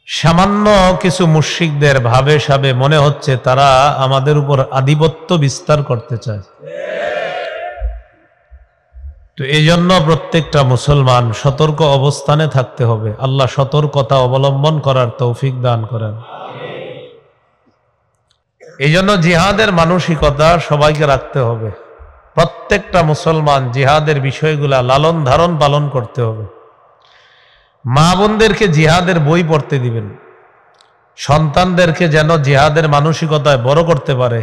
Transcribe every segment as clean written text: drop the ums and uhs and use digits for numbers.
সামান্য কিছু মুশরিকদের ভাবে সাবে মনে হচ্ছে তারা আমাদের উপর আধিপত্য বিস্তার করতে চায়। তো এই জন্য প্রত্যেকটা মুসলমান সতর্ক অবস্থানে থাকতে হবে। আল্লাহ সতর্কতা অবলম্বন করার তৌফিক দান করেন। এই জন্য জিহাদের মানসিকতা সবাইকে রাখতে হবে। প্রত্যেকটা মুসলমান জিহাদের বিষয়গুলা লালন ধারণ পালন করতে হবে। মা বোনদেরকে জিহাদের বই পড়তে দিবেন, সন্তানদেরকে যেন জিহাদের মানসিকতায় বড় করতে পারে।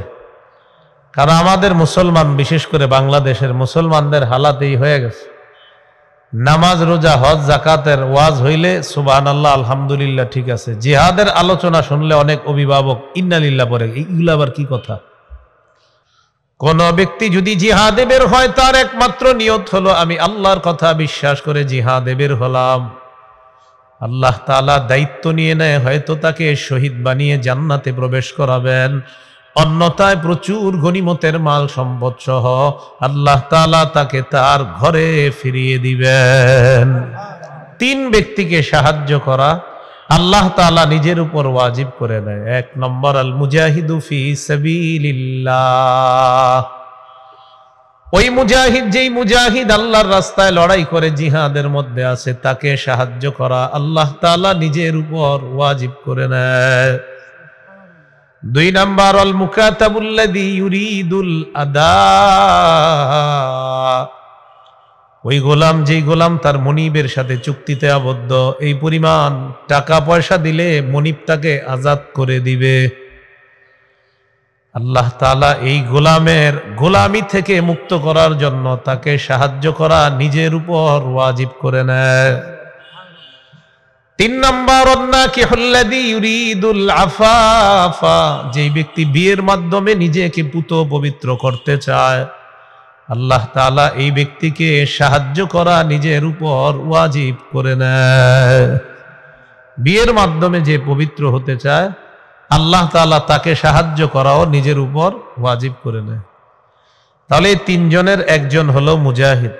কারণ আমাদের মুসলমান, বিশেষ করে বাংলাদেশের মুসলমানদের হালাত এই হয়ে গেছে, নামাজ রোজা হজ জাকাতের ওয়াজ হইলে সুবহানাল্লাহ আলহামদুলিল্লাহ ঠিক আছে, জিহাদের আলোচনা শুনলে অনেক অভিভাবক ইন্নালিল্লাহ পড়ে। এইগুলো আবার কি কথা? কোন ব্যক্তি যদি জিহাদে বের হয় তার একমাত্র নিয়ত হলো আমি আল্লাহর কথা বিশ্বাস করে জিহাদে বের হলাম। আল্লাহ তাআলা দায়িত্ব নিয়ে নেয়, হয়তো তাকে শহীদ বানিয়ে জান্নাতে প্রবেশ করাবেন, অন্যথায় প্রচুর গনিমতের মাল সম্পদ সহ আল্লাহ তাআলা তাকে তার ঘরে ফিরিয়ে দিবেন। তিন ব্যক্তিকে সাহায্য করা আল্লাহ তাআলা নিজের উপর ওয়াজিব করে দেয়। এক নম্বর, আল মুজাহিদু ফি সাবিলিল্লাহ। ওই মুজাহিদ, যেই মুজাহিদ আল্লাহর রাস্তায় লড়াই করে জিহাদের মধ্যে আছে, তাকে সাহায্য করা আল্লাহ তাআলা নিজের উপর ওয়াজিব করে নেয়। দুই নাম্বার, আল মুকাতাবুল্লাযী ইউরিদুল আদা। ওই গোলাম, যেই গোলাম তার মনিবের সাথে চুক্তিতে আবদ্ধ, এই পরিমাণ টাকা পয়সা দিলে মনিব তাকে আজাদ করে দিবে। আল্লাহ তাআলা এই গোলামের গোলামি থেকে মুক্ত করার জন্য তাকে সাহায্য করা নিজের উপর ওয়াজিব করে নেয়। তিন নম্বর, অন্নাকিহুল্লাযী ইউরিদুল আফাফা। যেই ব্যক্তি বিয়ের মাধ্যমে নিজেকে পুত পবিত্র করতে চায়, আল্লাহ তাআলা এই ব্যক্তিকে সাহায্য করা নিজের উপর ওয়াজিব করে নেয়। বিয়ের মাধ্যমে যে পবিত্র হতে চায়, আল্লাহ তাআলা তাকে সাহায্য করাও নিজের উপর ওয়াজিব করে নেয়। তাহলে এই তিনজনের একজন হলো মুজাহিদ।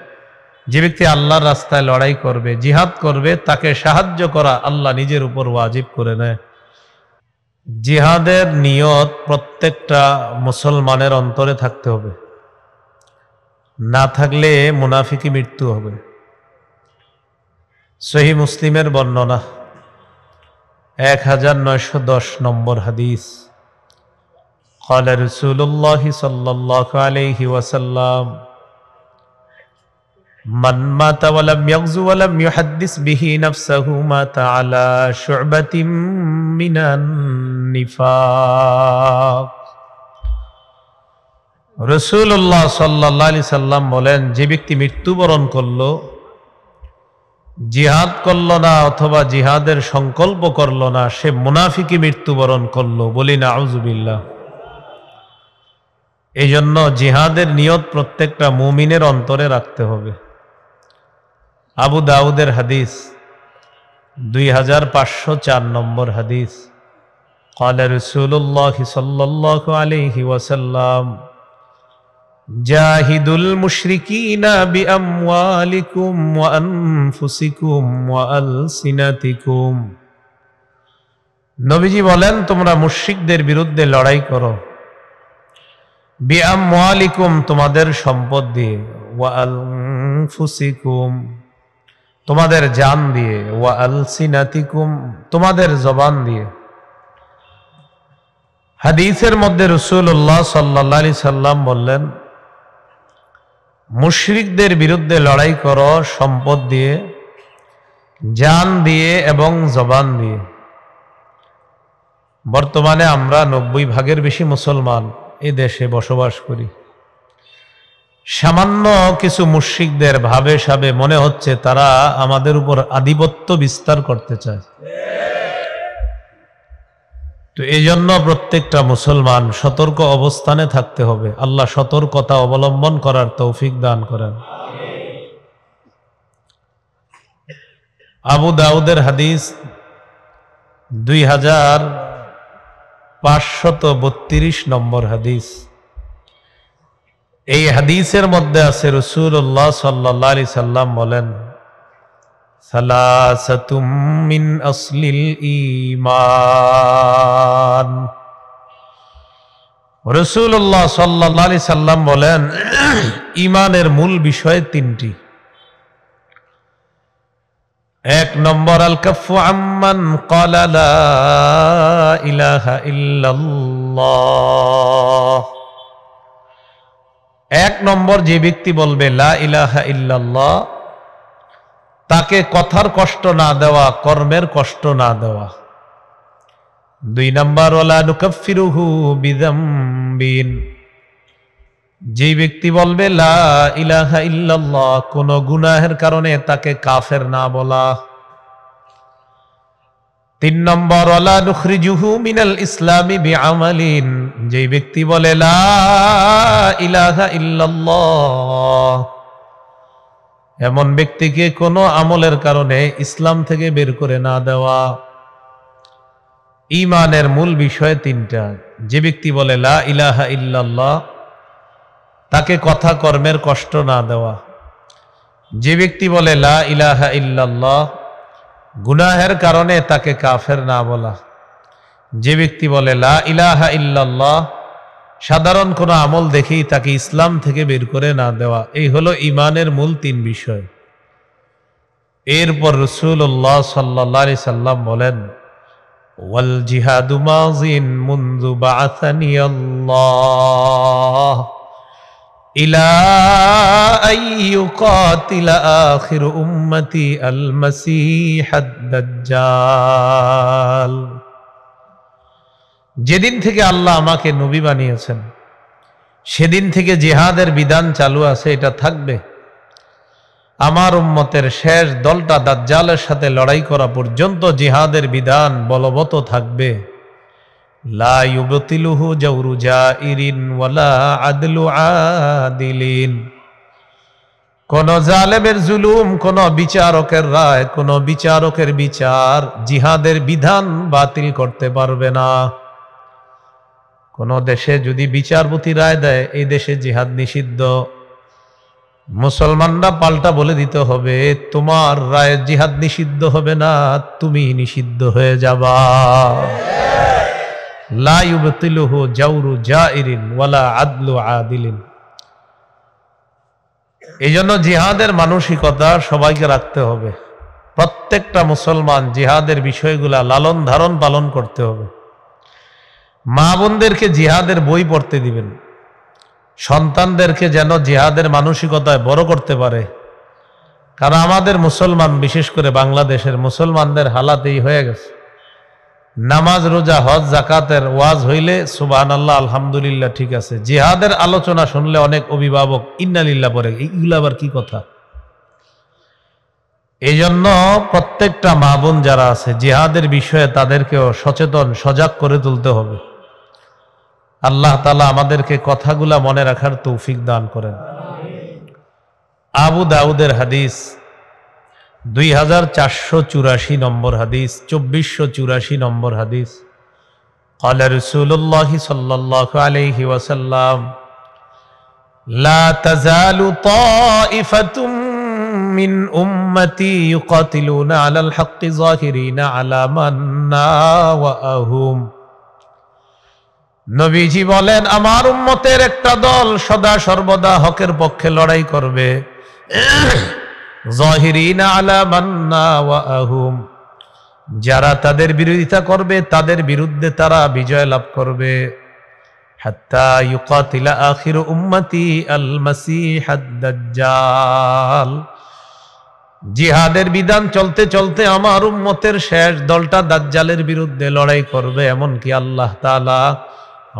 যে ব্যক্তি আল্লাহর রাস্তায় লড়াই করবে, জিহাদ করবে, তাকে সাহায্য করা আল্লাহ নিজের উপর ওয়াজিব করে নেয়। জিহাদের নিয়ত প্রত্যেকটা মুসলমানের অন্তরে থাকতে হবে, না থাকলে মুনাফিকি মৃত্যু হবে। সহিহ মুসলিমের বর্ণনা 1910 নম্বর হাদিস। قال رسول الله صلى الله عليه وسلم من مات ولم يغزو ولم يحدث به نفسه مات على شعبة من النفاق। রাসূলুল্লাহ সাল্লাল্লাহু আলাইহি সাল্লাম বলেন, যে ব্যক্তি মৃত্যুবরণ করলো, জিহাদ করলো না অথবা জিহাদের সংকল্প করলো না, সে মুনাফিকি মৃত্যুবরণ করলো। বলি না আউযুবিল্লাহ। এই জন্য জিহাদের নিয়ত প্রত্যেকটা মুমিনের অন্তরে রাখতে হবে। আবু দাউদের হাদিস 2504 নম্বর হাদিস। قال رسول الله صلى الله عليه وسلم জাহিদুল মুশরিকিনা বিআমওয়ালিকুম ওয়া আনফুসিকুম ওয়া আলসিনাতিকুম। নবীজি বলেন, তোমরা মুশরিকদের বিরুদ্ধে লড়াই করো, বিআমওয়ালিকুম তোমাদের সম্পদ দিয়ে, ওয়া আনফুসিকুম তোমাদের জান দিয়ে, ওয়া আলসিনাতিকুম তোমাদের জবান দিয়ে। হাদিসের মধ্যে রাসূলুল্লাহ সাল্লাল্লাহু আলাইহি সাল্লাম বললেন, মুশরিকদের বিরুদ্ধে লড়াই করো সম্পদ দিয়ে, জান দিয়ে এবং জবান দিয়ে। বর্তমানে আমরা 90% বেশি মুসলমান এই দেশে বসবাস করি। সামান্য কিছু মুশরিকদের ভাবে সাবে মনে হচ্ছে তারা আমাদের উপর আধিপত্য বিস্তার করতে চায়। তো এই জন্য প্রত্যেকটা মুসলমান সতর্ক অবস্থানে থাকতে হবে। আল্লাহ সতর্কতা অবলম্বন করার তৌফিক দান করেন। আবু দাউদের হাদিস 2532 নম্বর হাদিস। এই হাদিসের মধ্যে আছে রাসূলুল্লাহ সাল্লাল্লাহু আলাইহি সাল্লাম বলেন, সালাসাতুম মিন আসলিল ঈমান। রাসূলুল্লাহ সাল্লাল্লাহু আলাইহি সাল্লাম বলেন, ঈমানের মূল বিষয় তিনটি। এক নম্বর, আল কাফু আম্মান ক্বালা লা ইলাহা ইল্লাল্লাহ। এক নম্বর, যে ব্যক্তি বলবে লা ইলাহা ইল্লাল্লাহ, তাকে কথার কষ্ট না দেওয়া, কর্মের কষ্ট না দেওয়া। দুই নম্বর, ওয়ালা নুকাফিরুহু বিযামবিন, যে ব্যক্তি বলবে লা ইলাহা ইল্লাল্লাহ, কোন গুনাহের কারণে তাকে কাফের না বলা। তিন নম্বর, ওয়ালা নুখরিজুহু মিনাল ইসলামি বিআমালিন, যে ব্যক্তি বলে লা ইলাহা ইল্লাল্লাহ, এমন ব্যক্তিকে কোনো আমলের কারণে ইসলাম থেকে বের করে না দেওয়া। ঈমানের মূল বিষয় তিনটা। যে ব্যক্তি বলে লা ইলাহা ইল্লাল্লাহ, তাকে কথা কর্মের কষ্ট না দেওয়া। যে ব্যক্তি বলে লা ইলাহা ইল্লাল্লাহ, গুনাহের কারণে তাকে কাফের না বলা। যে ব্যক্তি বলে লা ইলাহা ইল্লাল্লাহ, সাধারণ কোনো আমল দেখেই তাকে ইসলাম থেকে বের করে না দেওয়া। এই হলো ঈমানের মূল তিন বিষয়। এরপর রাসূলুল্লাহ সাল্লাল্লাহু আলাইহি সাল্লাম বলেন, ওয়াল জিহাদু মাযিন মুনযু বাআসানি আল্লাহ ইলা আইয়ুকাতিলা আখির উম্মতি আল মাসীহাদ দাজ্জাল। যেদিন থেকে আল্লাহ আমাকে নবী বানিয়েছেন, সেদিন থেকে জিহাদের বিধান চালু আছে, এটা থাকবে। আমার উম্মতের শেষ দলটা দাজ্জালের সাথে লড়াই করা পর্যন্ত জিহাদের বিধান বলবৎ থাকবে। লা ইউবতিলুহু জাওরু জাইরিন ওয়ালা আদলু আদিলিন, কোন জালেমের জুলুম, কোন বিচারকের রায়, কোন বিচারকের বিচার জিহাদের বিধান বাতিল করতে পারবে না। কোন দেশে যদি বিচারপতি রায় দেয় এই দেশে জিহাদ নিষিদ্ধ, মুসলমানরা পাল্টা বলে দিতে হবে, তোমার রায়ে জিহাদ নিষিদ্ধ হবে না, তুমি নিষিদ্ধ হয়ে যাবা। লা ইউবতিলুহু জাওরু জাইরিন ওয়ালা আদলু আদিলিন। এই জন্য জিহাদের মানসিকতা সবাইকে রাখতে হবে। প্রত্যেকটা মুসলমান জিহাদের বিষয়গুলা লালন ধারণ পালন করতে হবে। মা বোনদেরকে জিহাদের বই পড়তে দিবেন, সন্তানদেরকে যেন জিহাদের মানসিকতায় বড় করতে পারে। কারণ আমাদের মুসলমান, বিশেষ করে বাংলাদেশের মুসলমানদের হালাত এই হয়ে গেছে, নামাজ রোজা হজ জাকাতের ওয়াজ হইলে সুবহানাল্লাহ আলহামদুলিল্লাহ ঠিক আছে, জিহাদের আলোচনা শুনলে অনেক অভিভাবক ইন্নালিল্লাহ পড়ে, এইগুলো আবার কি কথা। এই জন্য প্রত্যেকটা মা বোন যারা আছে জিহাদের বিষয়ে তাদেরকেও সচেতন সজাগ করে তুলতে হবে। আল্লাহ তাআলা আমাদেরকে কথাগুলা মনে রাখার তৌফিক দান করেন। আবু দাউদের হাদিস 2484 নম্বর হাদিস, 2484 নম্বর হাদিস। قال رسول الله صلى الله عليه وسلم لا تزال طائفة من أمتي يقاتلون على الحق ظاهرين على من ناوأهم। নবীজি বলেন, আমার উম্মতের একটা দল সদা সর্বদা হকের পক্ষে লড়াই করবে, যাহিরিনা আলা মান নাওয়াহুম, যারা তাদের বিরোধিতা করবে তাদের বিরুদ্ধে তারা বিজয় লাভ করবে। হাত্তা ইউকাতিলা আখির উম্মতি আল মাসীহাদ দাজ্জাল, জিহাদের বিধান চলতে চলতে আমার উম্মতের শেষ দলটা দাজ্জালের বিরুদ্ধে লড়াই করবে। এমনকি আল্লাহ তাআলা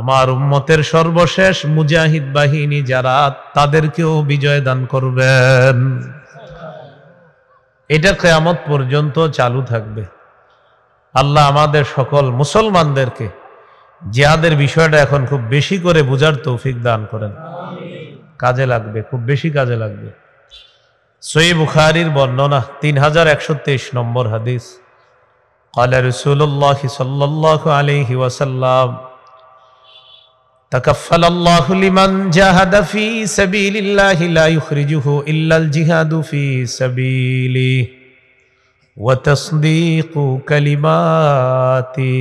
আমার উম্মতের সর্বশেষ মুজাহিদ বাহিনী যারা, তাদেরকেও বিজয় দান করবেন। এটা কিয়ামত পর্যন্ত চালু থাকবে। আল্লাহ আমাদের সকল মুসলমানদেরকে জিহাদের বিষয়টা এখন খুব বেশি করে বুঝার তৌফিক দান করেন। কাজে লাগবে, খুব বেশি কাজে লাগবে। সহিহ বুখারীর বর্ণনা 3123 নম্বর হাদিস। قال رسول الله صلى الله عليه وسلم تكفل الله لمن جاهد في سبيل الله لا يخرجه إلا الجهاد في سبيله ওয়া তাসদীকু কালিমাতি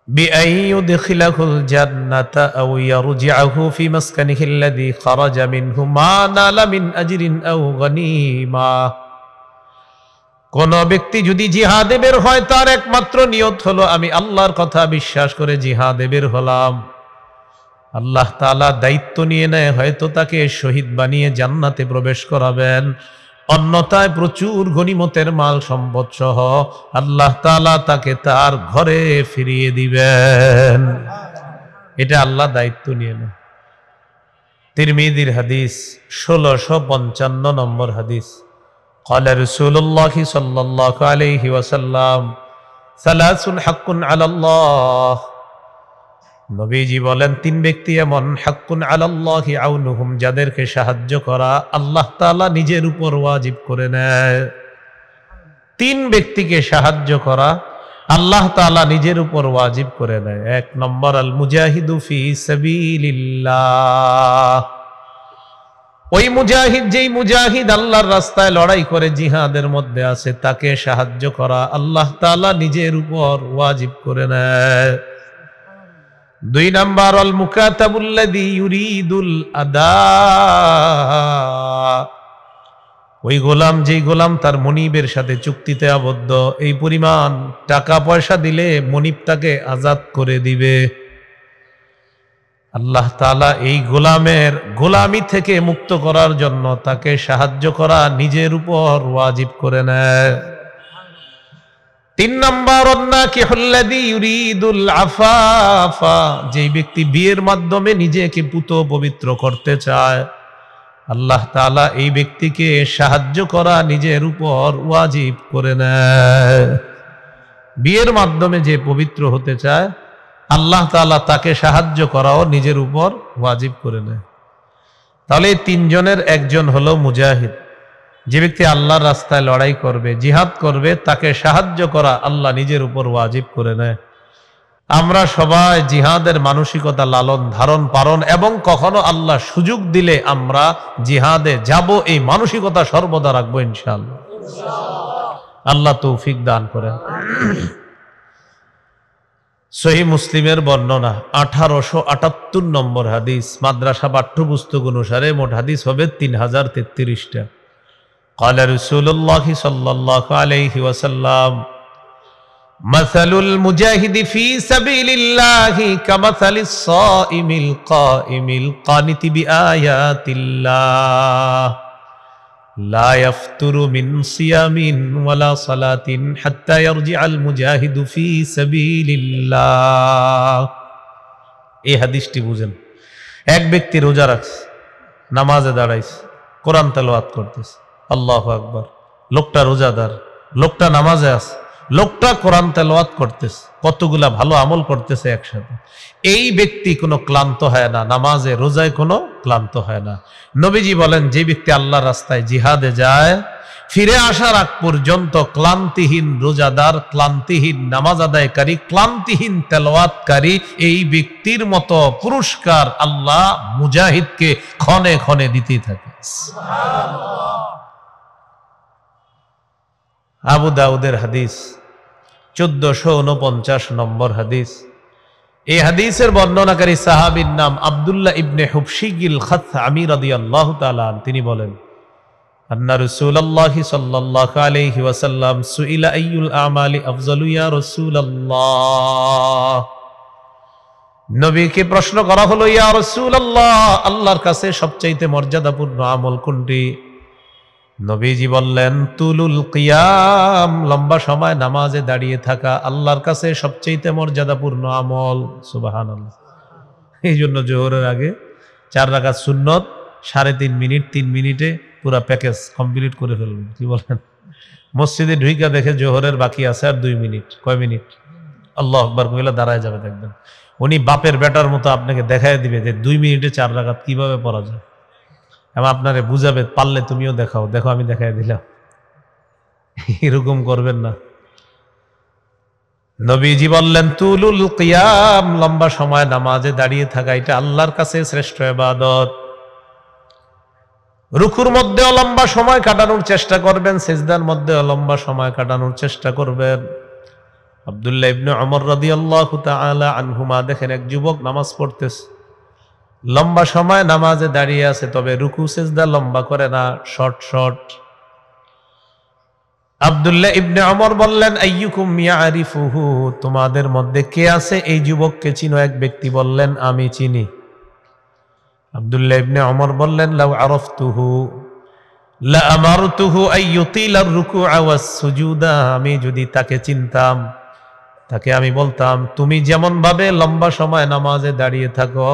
বিআন ইউদখিলাহুল জান্নাতা আও ইয়ারজি'হু ফি মাসকানিহি আল্লাযী খারাজা মিনহু মা নালা মিন আজরিন আও গনিমা। কোন ব্যক্তি যদি জিহাদে বের হয় তার একমাত্র নিয়ত হলো আমি আল্লাহর কথা বিশ্বাস করে জিহাদে বের হলাম, আল্লাহ তাআলা দায়িত্ব নিয়ে নেয় হয়তো তাকে শহীদ বানিয়ে জান্নাতে প্রবেশ করাবেন, অন্যথায় প্রচুর গনিমতের মাল সম্পদ সহ আল্লাহ তাআলা তাকে তার ঘরে ফিরিয়ে দিবেন। এটা আল্লাহ দায়িত্ব নিয়ে নেয়। তিরমিজির হাদিস 1655 নম্বর হাদিস। قال رسول الله صلى الله عليه وسلم ثلاث حق على الله। নবীজি বলেন তিন ব্যক্তি এমন হাক্কুন আলাল্লাহি আউনুহুম যাদেরকে সাহায্য করা আল্লাহ তাআলা নিজের উপর ওয়াজিব করে নেয়। তিন ব্যক্তিকে সাহায্য করা আল্লাহ তাআলা নিজের উপর ওয়াজিব করে নেয়। এক নম্বর আল মুজাহিদু ফি সাবিলিল্লাহ, ওই মুজাহিদ যেই মুজাহিদ আল্লাহর রাস্তায় লড়াই করে জিহাদের মধ্যে আছে তাকে সাহায্য করা আল্লাহ তাআলা নিজের উপর ওয়াজিব করে নেয়। দুই নাম্বার আল মুকাতাবুল্লাযী ইউরিদুল আদা, ওই গোলাম যেই গোলাম তার মনিবের সাথে চুক্তিতে আবদ্ধ, এই পরিমাণ টাকা পয়সা দিলে মনিব তাকে আজাদ করে দিবে। আল্লাহ তাআলা এই গোলামের গোলামি থেকে মুক্ত করার জন্য তাকে সাহায্য করা নিজের উপর ওয়াজিব করে নেয়। তিন নম্বর অন্নাকিহুল্লাযী ইউরিদুল আফাফা, যেই ব্যক্তি বিয়ের মাধ্যমে নিজেকে পুত পবিত্র করতে চায় আল্লাহ তাআলা এই ব্যক্তিকে সাহায্য করা নিজের উপর ওয়াজিব করে নেয়। বিয়ের মাধ্যমে যে পবিত্র হতে চায় আল্লাহ তাআলা তাকে সাহায্য করাও নিজের উপর ওয়াজিব করে নেয়। তাহলে এই তিনজনের একজন হলো মুজাহিদ, যে ব্যক্তি আল্লাহর রাস্তায় লড়াই করবে জিহাদ করবে তাকে সাহায্য করা আল্লাহ নিজের উপর ওয়াজিব করে নেয়। আমরা সবাই জিহাদের মানসিকতা লালন ধারণ পালন এবং কখনো আল্লাহ সুযোগ দিলে আমরা জিহাদে যাব এই মানসিকতা সর্বদা রাখবো ইনশাআল্লাহ। আল্লাহ তৌফিক দান করেন। সহিহ মুসলিমের বর্ণনা 1878 নম্বর হাদিস। মাদ্রাসা পাঠ্যপুস্তক অনুসারে মোট হাদিস হবে 3033টা। قال رسول الله صلى الله عليه وسلم مثل المجاهد في سبيل الله كمثل الصائم القائم القانت بآيات الله لا يفتر من صيام ولا صلاة حتى يرجع المجاهد في سبيل الله। এই হাদিসটি বুঝেন। এক ব্যক্তি রোজা রাখছে, নামাজে দাঁড়াইছে, কোরআন তেলাওয়াত করতেছে, আল্লাহু আকবার। লোকটা রোজাদার, লোকটা নামাজে আছে, লোকটা কোরআন তেলাওয়াত করতেছে, কতগুলা ভালো আমল করতেছে একসাথে। এই ব্যক্তি কোনো ক্লান্ত হয় না, নামাজে রোজায় কোনো ক্লান্ত হয় না। নবীজি বলেন যে ব্যক্তি আল্লাহর রাস্তায় জিহাদে যায় ফিরে আসার আগ পর্যন্ত ক্লান্তিহীন রোজাদার, ক্লান্তিহীন নামাজ আদায়কারী, ক্লান্তিহীন তেলাওয়াতকারী, এই ব্যক্তির মতো পুরস্কার আল্লাহ মুজাহিদকে ক্ষণে ক্ষণে দিতেই থাকে। আবু দাউদের হাদিস 1449 নম্বর হাদিস। এই হাদিসের বর্ণনাকারী সাহাবীর নাম আব্দুল্লাহ ইবনে হুবশিগিল খাসআমি রাদিয়াল্লাহু তাআলা আন। তিনি বলেন আন্না রাসূলুল্লাহি সাল্লাল্লাহু আলাইহি ওয়াসাল্লাম সুইলা আইয়ুল আমালি আফজালু ইয়া রাসূলুল্লাহ। নবীকে প্রশ্ন করা হলো ইয়া রাসূলুল্লাহ, আল্লাহর কাছে সবচাইতে মর্যাদাপূর্ণ আমল কোনটি? নবীজি বললেন তুলুল কিয়াম, লম্বা সময় নামাজে দাঁড়িয়ে থাকা আল্লাহর কাছে সবচেয়ে মর্যাদাপূর্ণ আমল। সুবহানাল্লাহ। এই জন্য জোহরের আগে 4 রাকাত সুন্নত 3.5 মিনিট 3 মিনিটে পুরা প্যাকেজ কমপ্লিট করে ফেলবেন। কি বলেন? মসজিদে ঢুইকা দেখে জোহরের বাকি আছে আর 2 মিনিট। কয় মিনিট? আল্লাহু আকবার কইলে দাঁড়ায় যাবে, দেখবেন উনি বাপের বেটার মতো আপনাকে দেখায় দিবে যে 2 মিনিটে 4 রাকাত কিভাবে পড়া যায়, এবং আপনারে বুঝাবে, পারলে তুমিও দেখাও, দেখো আমি দেখাই দিলাম। এরকম করবেন না। নবীজি বললেন তুলুল কিয়াম, লম্বা সময় নামাজে দাঁড়িয়ে থাকা এটা আল্লাহর কাছে শ্রেষ্ঠ ইবাদত। রুকুর মধ্যেও লম্বা সময় কাটানোর চেষ্টা করবেন, সিজদার মধ্যেও লম্বা সময় কাটানোর চেষ্টা করবেন। আব্দুল্লাহ ইবনে ওমর রাদিয়াল্লাহু তাআলা আনহুমা দেখেন, এক যুবক নামাজ পড়তেছে, লম্বা সময় নামাজে দাঁড়িয়ে আছে, তবে রুকু সিজদা লম্বা করে না, শর্ট শর্ট। আব্দুল্লাহ ইবনে ওমর বললেন, আইয়ুকুম ইয়ারিফুহু, তোমাদের মধ্যে কে আছে এই যুবককে চিনো? এক ব্যক্তি বললেন, আমি চিনি। আব্দুল্লাহ ইবনে ওমর বললেন, লাউ আরাফতুহু লা আমারতুহু আইয়ুতিলা আর-রুকুআ ওয়াস-সুজুদা, আমি যদি তাকে চিনতাম, তাকে আমি বলতাম, তুমি যেমন ভাবে লম্বা সময় নামাজে দাঁড়িয়ে থাকো,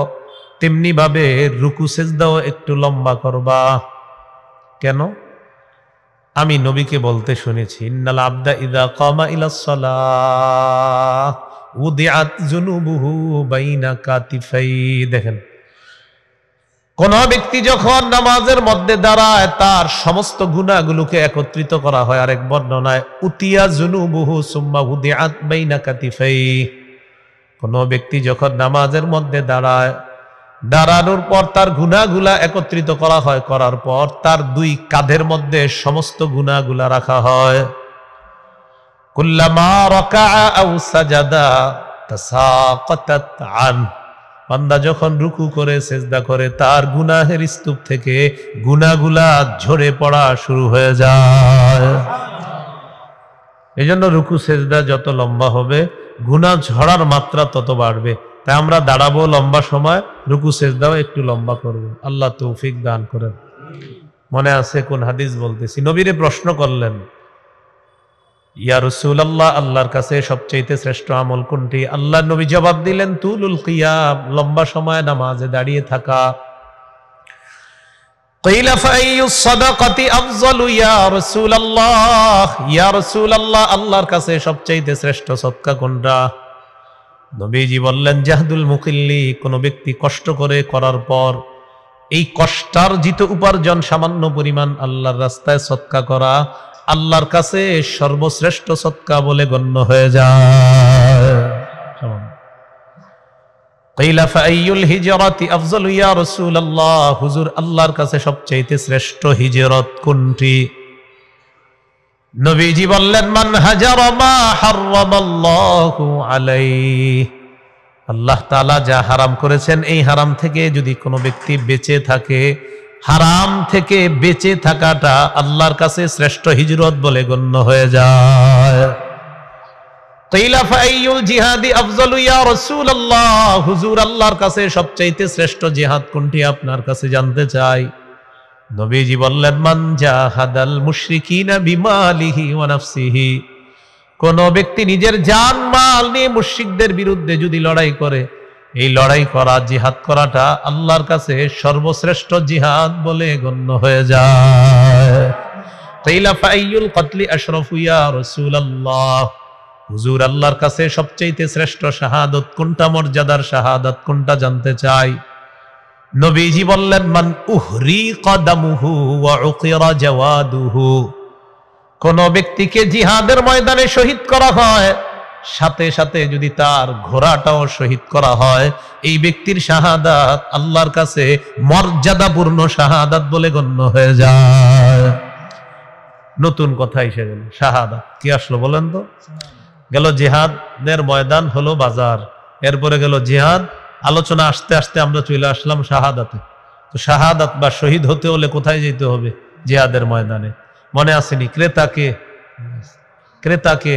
তেমনি ভাবে রুকু সিজদাও একটু লম্বা করবা। কেন? আমি নবীকে বলতে শুনেছি, ইন্নাল আবদা ইযা কামা ইলাস সালাহ উদিআত যুনুবুহু বাইনা কাতিফাই। দেখেন, কোন ব্যক্তি যখন নামাজের মধ্যে দাঁড়ায়, তার সমস্ত গুনাহগুলোকে একত্রিত করা হয়। আরেক বর্ণনায় উতিয়া যুনুবুহু সুম্মা উদিআত বাইনা কাতিফাই। কোন ব্যক্তি যখন নামাজের মধ্যে দাঁড়ায়, দাঁড়ানোর পর তার গুনাহগুলা একত্রিত করা হয়, করার পর তার দুই কাঁধের মধ্যে সমস্ত গুনাহগুলা রাখা হয়। কুল্লামা রাকাআ আও সাজাদা তাসাকাতাত আন, বান্দা যখন রুকু করে সিজদা করে, তার গুনাহের স্তূপ থেকে গুনাহগুলা ঝরে পড়া শুরু হয়ে যায়। এজন্য রুকু সিজদা যত লম্বা হবে, গুনাহ ঝরার মাত্রা তত বাড়বে। তাই আমরা দাঁড়াবো লম্বা সময়, রুকু সিজদাও একটু লম্বা করব। আল্লাহ তৌফিক দান করেন। মনে আছে কোন হাদিস বলতেছি, নবীরে প্রশ্ন করলেন, ইয়া রাসূলুল্লাহ, আল্লাহর কাছে সবচেয়ে শ্রেষ্ঠ আমল কোনটি? আল্লাহ নবী জবাব দিলেন, তুলুল কিয়াম, লম্বা সময় নামাজে দাঁড়িয়ে থাকা। কিলা ফাইয়ুস সাদাকাতি আফযালু ইয়া রাসূলুল্লাহ, ইয়া রাসূলুল্লাহ, আল্লাহর কাছে সবচেয়ে শ্রেষ্ঠ সদকা কোনটা? নবীজি বললেন, জাহদুল মুকিল্লি, কোন ব্যক্তি কষ্ট করে করার পর এই কষ্টার্জিত উপার্জন সামান্য পরিমাণ আল্লাহর রাস্তায় সদকা করা আল্লাহর কাছে সর্বশ্রেষ্ঠ সদকা বলে গণ্য হয়ে যায়। কিলা ফাইয়ুল হিজরাতি আফযালু ইয়া রাসূলুল্লাহ, হুজুর, আল্লাহর কাছে সবচেয়ে শ্রেষ্ঠ হিজরত কোনটি? নবীজি বললেন, মান হাজারা মা হারামাল্লাহু আলাইহি, আল্লাহ তাআলা যা হারাম করেছেন, এই হারাম থেকে যদি কোনো ব্যক্তি বেঁচে থাকে, হারাম থেকে বেঁচে থাকাটা আল্লাহর কাছে শ্রেষ্ঠ হিজরত বলে গণ্য হয়ে যায়। কিলা ফাইয়ুল জিহাদি আফযালু ইয়া রাসূলুল্লাহ, হুজুর, আল্লাহর কাছে সবচেয়ে শ্রেষ্ঠ জিহাদ কোনটি আপনার কাছে জানতে চাই। নবীজি বললেন, মান জাহাদাল মুশরিকিনা বিমালিহি ওয়া নাফসিহি, কোন ব্যক্তি নিজের জান মাল নিয়ে মুশরিকদের বিরুদ্ধে যদি লড়াই করে, এই লড়াই করা, জিহাদ করাটা আল্লাহর কাছে সর্বশ্রেষ্ঠ জিহাদ বলে গণ্য হয়ে যায়। কিলা ফাইয়ুল কতলি আশরাফু ইয়া রাসূলুল্লাহ, হুজুর, আল্লাহর কাছে সবচেয়ে শ্রেষ্ঠ শাহাদাত কোনটা, মর্যাদার শাহাদাত কোনটা জানতে চাই। নবীজি বললেন, মান উহরিকা দামুহু ওয়া উকিরা জাওয়াদুহু, কোন ব্যক্তিকে জিহাদের ময়দানে শহীদ করা হয়, সাথে সাথে যদি তার ঘোড়াটাও শহীদ করা হয়, এই ব্যক্তির শাহাদাত আল্লাহর কাছে মর্যাদাপূর্ণ শাহাদাত বলে গণ্য হয়ে যায়। নতুন কথা এসে গেল, শাহাদাত কি আসলো বলেন তো? গেল জিহাদের ময়দান হলো বাজার, এরপরে গেল জিহাদ। আলোচনা আসতে আসতে আমরা চলে আসলাম শাহাদাতে। তো শাহাদাত বা শহীদ হতে হলে কোথায় যেতে হবে? জিহাদের ময়দানে। মনে আসেনি? ক্রেতাকে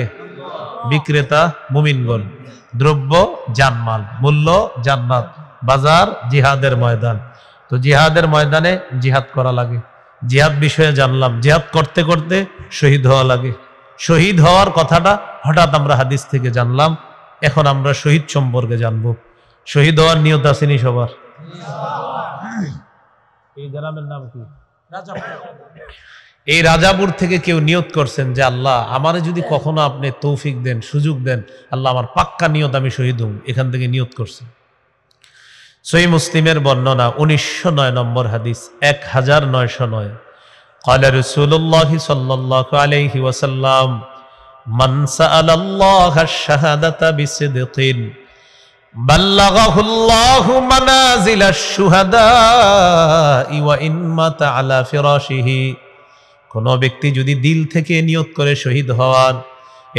বিক্রেতা মুমিনগণ, দ্রব্য জানমাল, মূল্য জান্নাত, বাজার জিহাদের ময়দান। তো জিহাদের ময়দানে জিহাদ করা লাগে। জিহাদ বিষয়ে জানলাম, জিহাদ করতে করতে শহীদ হওয়া লাগে। শহীদ হওয়ার কথাটা হঠাৎ আমরা হাদিস থেকে জানলাম। এখন আমরা শহীদ সম্পর্কে জানবো। শহীদ হওয়ার নিয়ত আসেনি সবার? এই গ্রামের নাম কি? এই রাজাপুর থেকে কেউ নিয়ত করছেন যে আল্লাহ আমারে যদি কখনো আপনি তৌফিক দেন, সুযোগ দেন, আল্লাহ আমার পাক্কা নিয়ত, আমি শহীদ হব। এখান থেকে নিয়ত করছেন। সহিহ মুসলিমের বর্ণনা 1909 নম্বর হাদিস, 1909। قال رسول الله صلى الله عليه وسلم من سأل الله الشهادة بصدق বাল্লাগাহুল্লাহু মানাজিলাশ শুহাদাই ওয়া ইন মাতা আলা ফিরাশিহি। কোন ব্যক্তি যদি দিল থেকে নিয়ত করে শহীদ হওয়ার,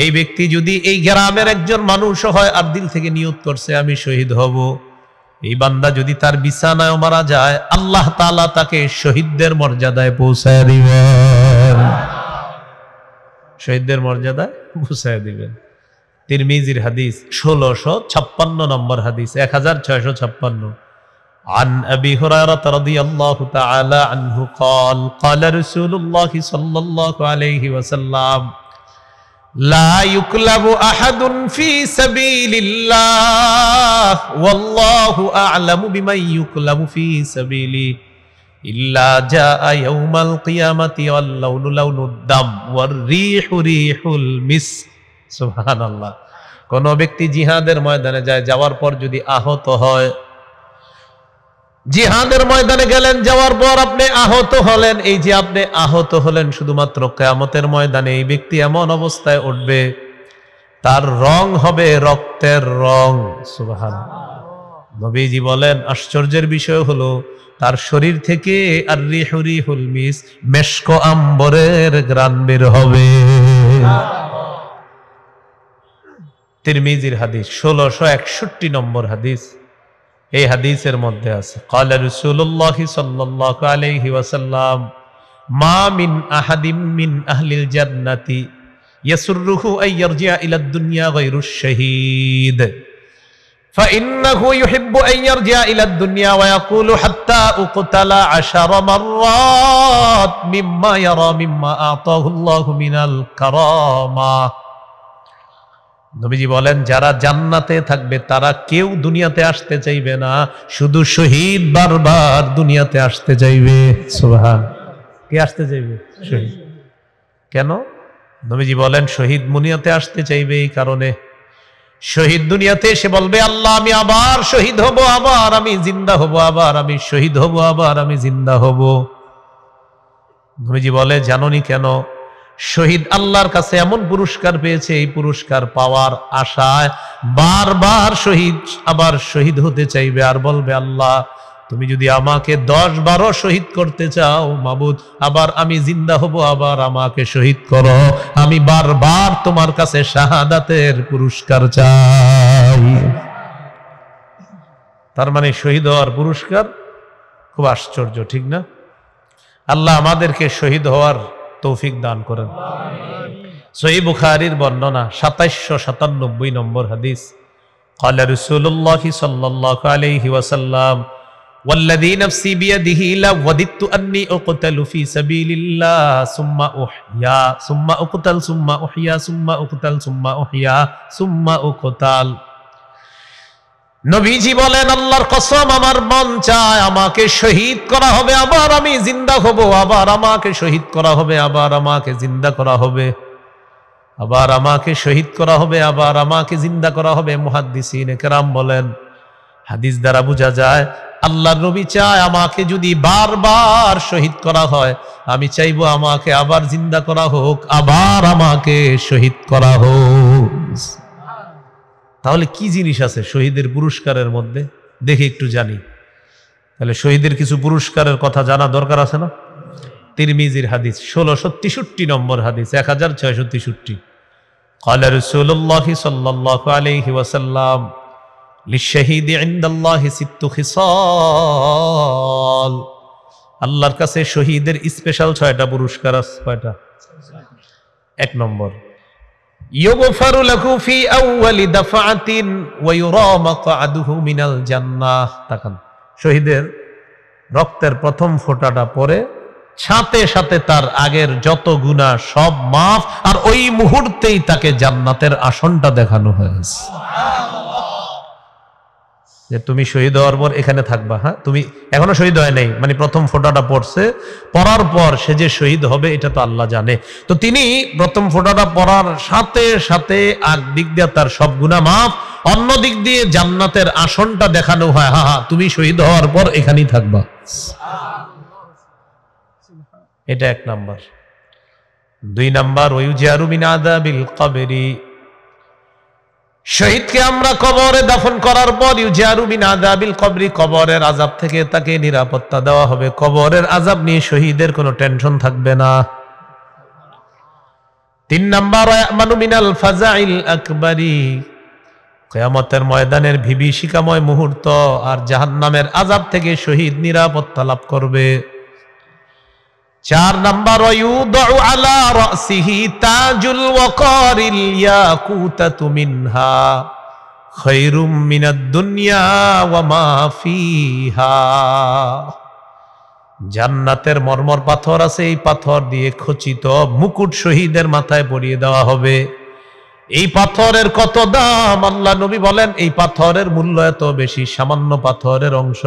এই ব্যক্তি যদি এই গ্রামের একজন মানুষ হয় আর দিল থেকে নিয়ত করছে আমি শহীদ হব, এই বান্দা যদি তার বিছানায় মারা যায় আল্লাহ তাআলা তাকে শহীদদের মর্যাদায় পৌঁছায় দিবেন, শহীদদের মর্যাদায় পৌঁছায় দিবেন। তিরমিজির হাদিস 1656 নম্বর হাদিস, 1656। عن أبي هريرة رضي الله تعالى عنه قال قال رسول الله صلى الله عليه وسلم لا يكلب أحد في سبيل الله والله أعلم بمن يكلب في سبيله إلا جاء يوم القيامة واللون لون الدم والريح ريح المسك। সুবহানাল্লাহ। কোন ব্যক্তি জিহাদের ময়দানে যায়, যাওয়ার পর যদি আহত হয়, জিহাদের ময়দানে গেলেন, যাওয়ার পর আপনি আহত হলেন, এই যে আপনি আহত হলেন শুধুমাত্র কিয়ামতের ময়দানে এই ব্যক্তি এমন অবস্থায় উঠবে তার রং হবে রক্তের রং। সুবহানাল্লাহ। নবীজি বলেন আশ্চর্যের বিষয় হলো তার শরীর থেকে আর রিহু রিহুল মিস, মেশক আম্বরের ঘ্রাণ বের হবে। তিরমিজির হাদিস 1661 নম্বর হাদিস। এই হাদিসের মধ্যে আছে ক্বালা রাসূলুল্লাহ সাল্লাল্লাহু আলাইহি ওয়াসাল্লাম মা মিন আহাদিম মিন আহলিল জান্নাতি ইয়াসুররুহু আন ইয়ারজি'a ইলা দুনিয়া গায়রুশ শাহীদ ফাইন্নাহু ইউহিব্বু আন ইয়ারজি'a ইলা দুনিয়া ওয়া ইয়াকুলু হাত্তা উকতালা 10 মাররাত মিম্মা ইয়ারা মিম্মা আতাহু আল্লাহু মিনাল কারামা। নবীজি বলেন যারা জান্নাতে থাকবে তারা কেউ দুনিয়াতে আসতে চাইবে না, শুধু শহীদ বারবার দুনিয়াতে আসতে চাইবে। সুবহান। কে আসতে চাইবে? শহীদ। কেন? নবীজি বলেন শহীদ দুনিয়াতে আসতে চাইবে এই কারণে, শহীদ দুনিয়াতে এসে বলবে আল্লাহ আমি আবার শহীদ হব, আবার আমি জিন্দা হব, আবার আমি শহীদ হব, আবার আমি জিন্দা হব। নবীজি বলে জানোনি কেন? শহীদ আল্লাহর কাছে এমন পুরস্কার পেয়েছে, এই পুরস্কার পাওয়ার আশায় বারবার শহীদ আবার শহীদ হতে চাইবে আর বলবে আল্লাহ তুমি যদি আমাকে 10-12 শহীদ করতে চাও মাবুদ, আবার আমি জিন্দা হব, আবার আমাকে শহীদ করো, আমি বারবার তোমার কাছে শাহাদাতের পুরস্কার চাই। তার মানে শহীদ হওয়ার পুরস্কার খুব আশ্চর্য, ঠিক না? আল্লাহ আমাদেরকে শহীদ হওয়ার তৌফিক দান করেন। সহিহ বুখারীর বর্ণনা 2797 নম্বর হাদিস قال رسول الله صلى الله عليه وسلم والذي نفسي بيده لوددت أني أقتل في سبيل الله ثم أحيا ثم أقتل ثم أحيا ثم أقتل ثم أحيا ثم أقتل। নবীজি বলেন আল্লাহর কসম আমার মন চায় আমাকে শহীদ করা হবে, আবার আমি জিন্দা হব, আবার আমাকে শহীদ করা হবে, আবার আমাকে জিন্দা করা হবে, আবার আমাকে শহীদ করা হবে, আবার আমাকে জিন্দা করা হবে। মুহাদ্দিসিন কেরাম বলেন হাদিস দ্বারা বোঝা যায় আল্লাহর নবী চায় আমাকে যদি বারবার শহীদ করা হয়, আমি চাইবো আমাকে আবার জিন্দা করা হোক, আবার আমাকে শহীদ করা হোক। তাহলে কি জিনিস আছে শহীদের পুরস্কারের মধ্যে দেখে একটু জানি। তাহলে শহীদের কিছু পুরস্কারের কথা জানা দরকার আছে না? তিরমিজির হাদিস 1663 নম্বর হাদিস, 1663। قال رسول الله صلى الله عليه وسلم للشهيد عند الله 6 خصال। আল্লাহর কাছে শহীদের স্পেশাল 6টা পুরস্কার আছে। কয়টা? 1 নম্বর ইউগফারু লাহু ফি আউয়ালি দাফআতিন ওয়া ইউরা মাকআদুহু মিনাল জান্নাহ। তাকান, শহীদের রক্তের প্রথম ফোঁটাটা পরে সাথে সাথে তার আগের যত গুনাহ সব মাফ, আর ওই মুহূর্তেই তাকে জান্নাতের আসনটা দেখানো হয়েছে। যে তুমি শহীদ হওয়ার পর এখানে থাকবা, হ্যাঁ তুমি এখনো শহীদ হয় নাই, মানে প্রথম ফোঁটাটা পড়ছে, পড়ার পর সে যে শহীদ হবে এটা তো আল্লাহ জানে। তো তিনি প্রথম ফোঁটাটা পড়ার সাথে সাথে এক দিক দিয়ে তার সব গুনাহ মাফ, অন্য দিক দিয়ে জান্নাতের আসনটা দেখানো হয়। হ্যাঁ হ্যাঁ তুমি শহীদ হওয়ার পর এখানেই থাকবা। এটা 1 নাম্বার। 2 নাম্বার ওয়ায়ুজারু মিন আযাবিল কবরি, শহীদকে আমরা কবরে দাফন করার পর ইউজারু মিন আযাবিল কবরি, কবরের আযাব থেকে তাকে নিরাপত্তা দেওয়া হবে। কবরের আযাব নিয়ে শহীদের কোনো টেনশন থাকবে না। 3 নাম্বার, ইয়ামানু মিনাল ফাজাইল আকবারি, কিয়ামতের ময়দানের বিভীষিকাময় মুহূর্ত আর জাহান্নামের আযাব থেকে শহীদ নিরাপত্তা লাভ করবে। 4 নাম্বার, ওয়ায়ুদউ আলা রাসিহি তাজুল ওয়াকারিল ইয়াকুতাতু মিনহা খায়রুম মিনাদ দুনিয়া ওয়া মা ফিহা। জান্নাতের মরমর পাথর আছে, এই পাথর দিয়ে খচিত মুকুট শহীদের মাথায় পরিয়ে দেওয়া হবে। এই পাথরের কত দাম! আল্লাহ নবী বলেন এই পাথরের মূল্য এত বেশি, সামান্য পাথরের অংশ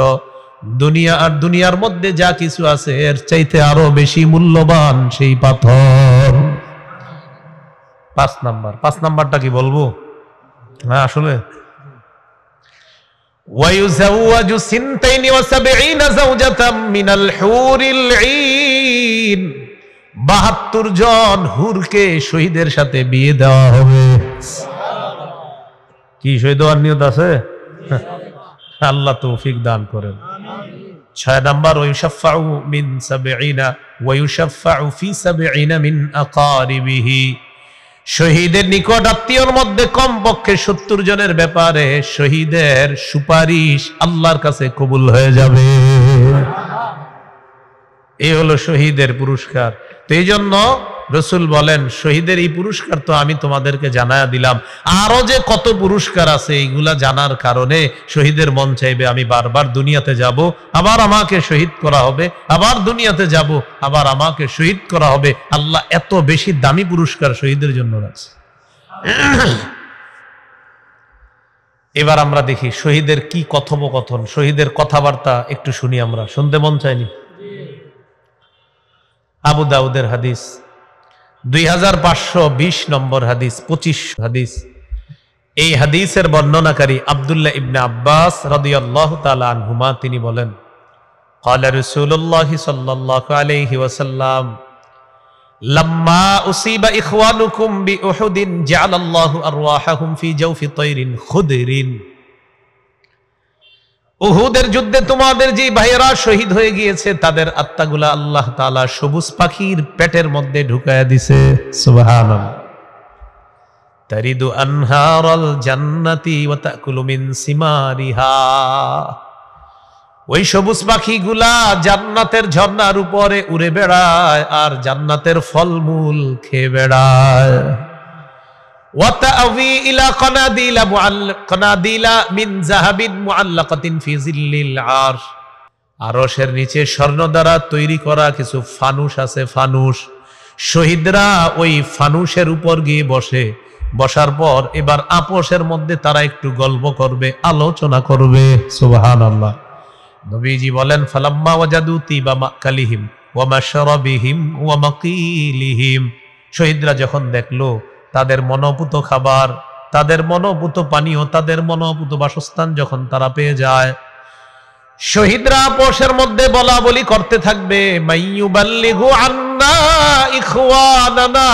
দুনিয়া আর দুনিয়ার মধ্যে যা কিছু আছে এর চাইতে আরো বেশি মূল্যবান সেই পাথর। 5 নাম্বারটা কি বলবো? হ্যাঁ আসলে ওয়ায়ুযাওয়াজু 72 যাওজাতাম মিনাল হুরিল ঈন, 72 জন হুরকে শহীদের সাথে বিয়ে দেওয়া হবে। কি শহীদ হওয়ার নিয়ত আছে? আল্লাহ তৌফিক দান করেন। 6 নাম্বার, ওয়ায়ুশাফাউ মিন 70 ওয়ায়ুশাফাউ ফি 70 মিন আকারিবিহি, শহীদের নিকট আত্মীয়র মধ্যে কমপক্ষে 70 জনের ব্যাপারে শহীদের সুপারিশ আল্লাহর কাছে কবুল হয়ে যাবে। এই হলো শহীদের পুরস্কার। তো এই জন্য রাসূল বলেন শহীদের এই পুরস্কার তো আমি তোমাদেরকে জানায়া দিলাম, আরো যে কত পুরস্কার আছে এইগুলা জানার কারণে শহীদের মন চাইবে আমি বারবার দুনিয়াতে যাব, আবার আমাকে শহীদ করা হবে, আবার দুনিয়াতে যাব, আবার আমাকে শহীদ করা হবে। আল্লাহ এত বেশি দামি পুরস্কার শহীদের জন্য রাখছে। এবার আমরা দেখি শহীদের কি কথোপকথন, শহীদের কথাবার্তা একটু শুনি আমরা, শুনতে মন চাইনি? আবু দাউদের হাদিস 2520 নম্বর হাদিস, 25 হাদিস। এই হাদিসের বর্ণনাকারী আব্দুল্লাহ ইবনে আব্বাস রাদিয়াল্লাহু তাআলা আনহুমা, তিনি বলেন ক্বালা রাসূলুল্লাহ সাল্লাল্লাহু আলাইহি ওয়াসাল্লাম লাম্মা উসিবা ইখওয়ানুকুম বিউহুদিন জাআলাল্লাহু আরওয়াহাহুম ফি জাওফি তায়রিন খুদরিন, উহুদের যুদ্ধে তোমাদের যে ভাইয়েরা শহীদ হয়ে গিয়েছে তাদের আত্মাগুলা আল্লাহ তাআলা সবুজ পাখির পেটের মধ্যে ঢুকায়া দিছে। সুবহানাল্লাহ। তারিদু আনহারাল জান্নাতি ওয়া তাকুলু মিন সিমারিহা, ওই সবুজ পাখিগুলা জান্নাতের ঝর্ণার উপরে উড়ে বেড়ায় আর জান্নাতের ফলমূল খেয়ে বেড়ায়। وَتَأْوِي إِلَى قَنَادِيلَ مِنْ ذَهَبٍ مُعَلَّقَةٍ فِي ظِلِّ الْعَرْشِ, আরশের নিচে স্বর্ণ দ্বারা তৈরি করা কিছু ফানুস আছে, ফানুস। শহীদরা ওই ফানুসের উপর গিয়ে বসে, বসার পর এবার আপোষের মধ্যে তারা একটু গল্প করবে, আলোচনা করবে। সুবহানাল্লাহ। নবীজি বলেন ফালাম্মা ওয়াজাদু তিবা মাকালিহিম ওয়া মাশরাবিহিম ওয়া মাকিলিহিম, শহীদরা যখন দেখলো তাদের মনোপুত খাবার, তাদের মনোপুত পানীয়, তাদের মনোপুত বাসস্থান যখন তারা পেয়ে যায়, শহীদরা আপোষের মধ্যে বলা বলি করতে থাকবে মাইয়ুবাল্লিগু আন্না ইখওয়ানানা,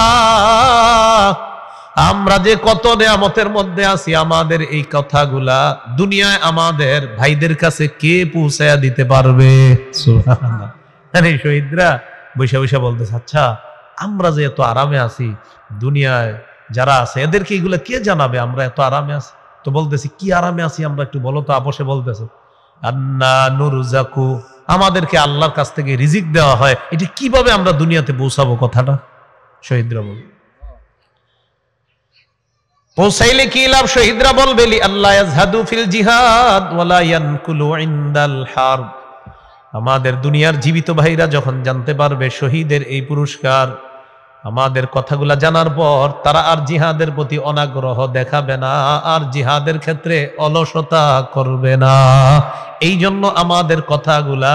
আমরা যে কত নিয়ামতের মধ্যে আছি আমাদের এই কথাগুলা দুনিয়ায় আমাদের ভাইদের কাছে কে পৌঁছায়া দিতে পারবে? সুবহানাল্লাহ। মানে শহীদরা বৈশা বৈশা বলতেছে আচ্ছা আমরা যে এত আরামে আছি, দুনিয়ায় যারা আছে এদেরকে এগুলা কে জানাবে আমরা এত আরামে আছি? তো বলতেছি কি আরামে আছি আমরা, একটু বলো তো। আপোষে বলতেছে আন্না নুরজাকু, আমাদেরকে আল্লাহর কাছ থেকে রিজিক দেওয়া হয়, এটা কিভাবে আমরা দুনিয়াতে পৌঁছাবো? কথাটা শহীদরা বল, পৌঁছাইলে কি লাভ? শহীদরা বলবে লি আল্লাহ ইয়াজহাদু ফিল জিহাদ ওয়ালা ইয়ানকুলু ইনদাল হারব, আমাদের দুনিয়ার জীবিত ভাইরা যখন জানতে পারবে শহীদের এই পুরস্কার, আমাদের কথাগুলা জানার পর তারা আর জিহাদের প্রতি অনাগ্রহ দেখাবে না, আর জিহাদের ক্ষেত্রে অলসতা করবে না। এই জন্য আমাদের কথাগুলা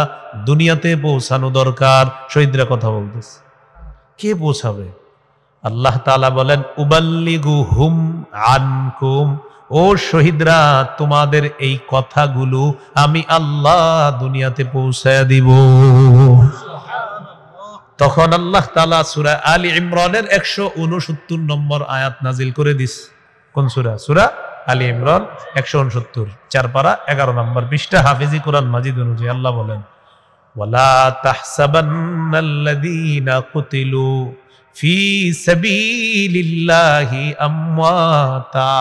দুনিয়াতে পৌঁছানো দরকার। শহীদরা কথা বলতেছে, কে পৌঁছাবে? আল্লাহ তাআলা বলেন উবাল্লিগুহুম আনকুম, ও শহীদরা তোমাদের এই কথাগুলো আমি আল্লাহ দুনিয়াতে পৌঁছায়া দিব। তখন আল্লাহ তাআলা সূরা আলী ইমরানের 169 নম্বর আয়াত নাজিল করে দিস। কোন সূরা? সূরা আলী ইমরান 169, 4 পারা 11 নম্বর পৃষ্ঠা, হাফিজি কোরআন মাজিদ অনুযায়ী আল্লাহ বলেন, ওয়ালা তাহসাবান্নাল্লাযীনা কুতিলু ফি সাবিলিল্লাহি আমওয়াতা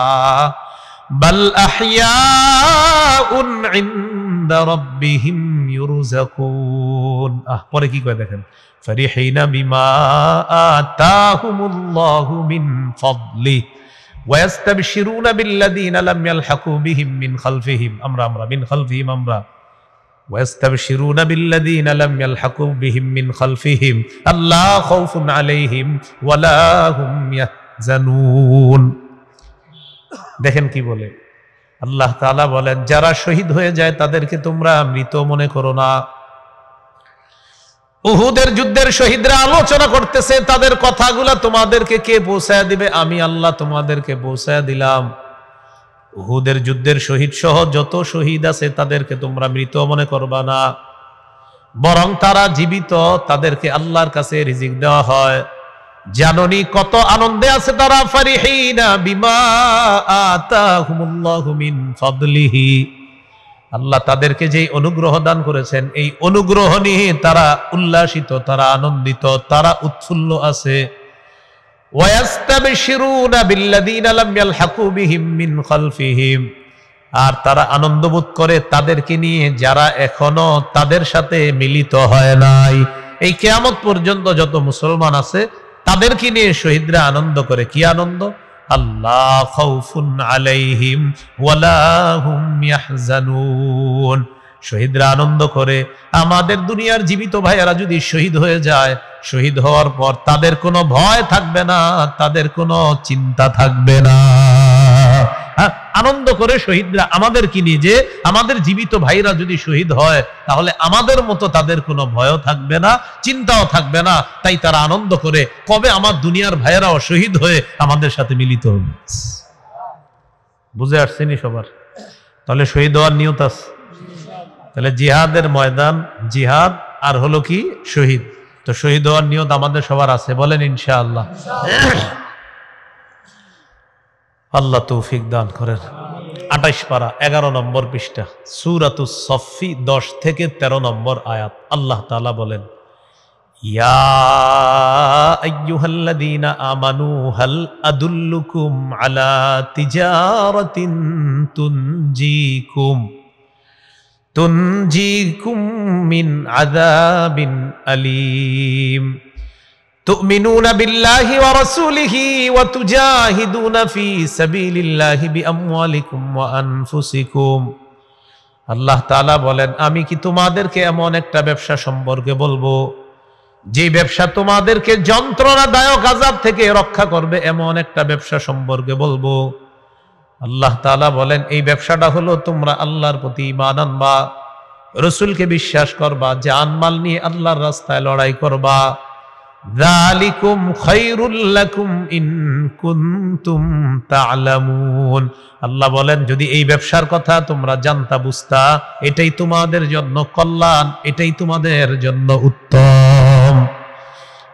বাল আহইয়াউন ইনদা রাব্বিহিম ইউরযাকুন। পরে কি কয় দেখেন, ফারিহিনা বিমা আতাহুমুল্লাহু মিন ফাদলি ওয়া ইস্তাবশিরুনা বিল্লাযীনা লাম ইয়ালহাকু বিহিম মিন খালফিহিম, আমরা মিন খালফিহিম আমরা, ওয়া ইস্তাবশিরুনা বিল্লাযীনা লাম ইয়ালহাকু বিহিম মিন খালফিহিম আল্লা খাউফুন আলাইহিম ওয়া লা হুম ইয়াহজানুন। দেখেন কি বলে আল্লাহ তাআলা বলেন, যারা শহীদ হয়ে যায় তাদেরকে তোমরা মৃত মনে করো না। উহুদের যুদ্ধের শহীদরা আলোচনা করতেছে, তাদের কথাগুলা তোমাদেরকে কে পৌঁছায় দিবে? আমি আল্লাহ তোমাদেরকে পৌঁছায় দিলাম। উহুদের যুদ্ধের শহীদ সহ যত শহীদ আছে তাদেরকে তোমরা মৃত মনে করবা না, বরং তারা জীবিত, তাদেরকে আল্লাহর কাছে রিজিক দেওয়া হয়। জাননি কত আনন্দে আছে তারা, ফারিহিনা বিমা আতাহুমুল্লাহু মিন ফাদলিহি, আল্লাহ তাদেরকে যে অনুগ্রহ দান করেছেন এই অনুগ্রহ নিয়ে তারা উল্লাসিত, তারা আনন্দিত, তারা উৎফুল্ল আছে। ওয়ায়াস্তাবশিরুনা বিল্লাযীনা লাম ইয়ালহাকু বিহিম মিন খালফিহিম, আর তারা আনন্দ বোধ করে তাদেরকে নিয়ে যারা এখনো তাদের সাথে মিলিত হয় নাই। এই কিয়ামত পর্যন্ত যত মুসলমান আছে তাদেরকে নিয়ে শহীদরা আনন্দ করে। কি আনন্দ? আল্লাহ খাউফুন আলাইহিম ওয়ালা হুম ইয়াহজানুন। শহীদরা আনন্দ করে, আমাদের দুনিয়ার জীবিত ভাইয়েরা যদি শহীদ হয়ে যায়, শহীদ হওয়ার পর তাদের কোনো ভয় থাকবে না, তাদের কোনো চিন্তা থাকবে না। আনন্দ করে শহীদরা আমাদের কি নিয়ে, যে আমাদের জীবিত ভাইরা যদি শহীদ হয় তাহলে আমাদের মতো তাদের কোনো ভয়ও থাকবে না, চিন্তাও থাকবে না। তাই তারা আনন্দ করে, কবে আমার দুনিয়ার ভাইয়েরাও শহীদ হয়ে আমাদের সাথে মিলিত হবে। বুঝে আসছেনি সবার? তাহলে শহীদ হওয়ার নিয়ত আছে। তাহলে জিহাদের ময়দান, জিহাদ আর হলো কি শহীদ। তো শহীদ হওয়ার নিয়ত আমাদের সবার আছে, বলেন ইনশাআল্লাহ। আল্লাহ তৌফিক দান করেন। 28 পারা 11 নম্বর পৃষ্ঠা, সূরাতুস সফফি 10 থেকে 13 নম্বর আয়াত। আল্লাহ তাআলা বলেন, ইয়া আইয়ুহাল্লাযীনা আমানু হাল আদুল্লুকুম আলা তিজারাতিন তুনজিকুম মিন আযাবিন আলীম তুমিনুনা বিল্লাহি ওয়া রাসূলিহি ওয়া তুজাহিদুনা ফি সাবিলিল্লাহি বিআমওয়ালিকুম ওয়া আনফুসিকুম। আল্লাহ তাআলা বলেন, আমি কি তোমাদেরকে এমন একটা ব্যবসা সম্পর্কে বলবো যে ব্যবসা তোমাদেরকে যন্ত্রণাদায়ক আযাব থেকে রক্ষা করবে, এমন একটা ব্যবসা সম্পর্কে বলবো। আল্লাহ তাআলা বলেন, এই ব্যবসাটা হলো তোমরা আল্লাহর প্রতি ঈমান আনবা, রাসূলকে বিশ্বাস করবা, জানমাল নিয়ে আল্লাহর রাস্তায় লড়াই করবা। যালিকুম খায়রুল লাকুম ইন কুনতুম তা'লামুন। আল্লাহ বলেন, যদি এই ব্যবসার কথা তোমরা জানতা, বুঝতা, এটাই তোমাদের জন্য কল্যাণ, এটাই তোমাদের জন্য উত্তম।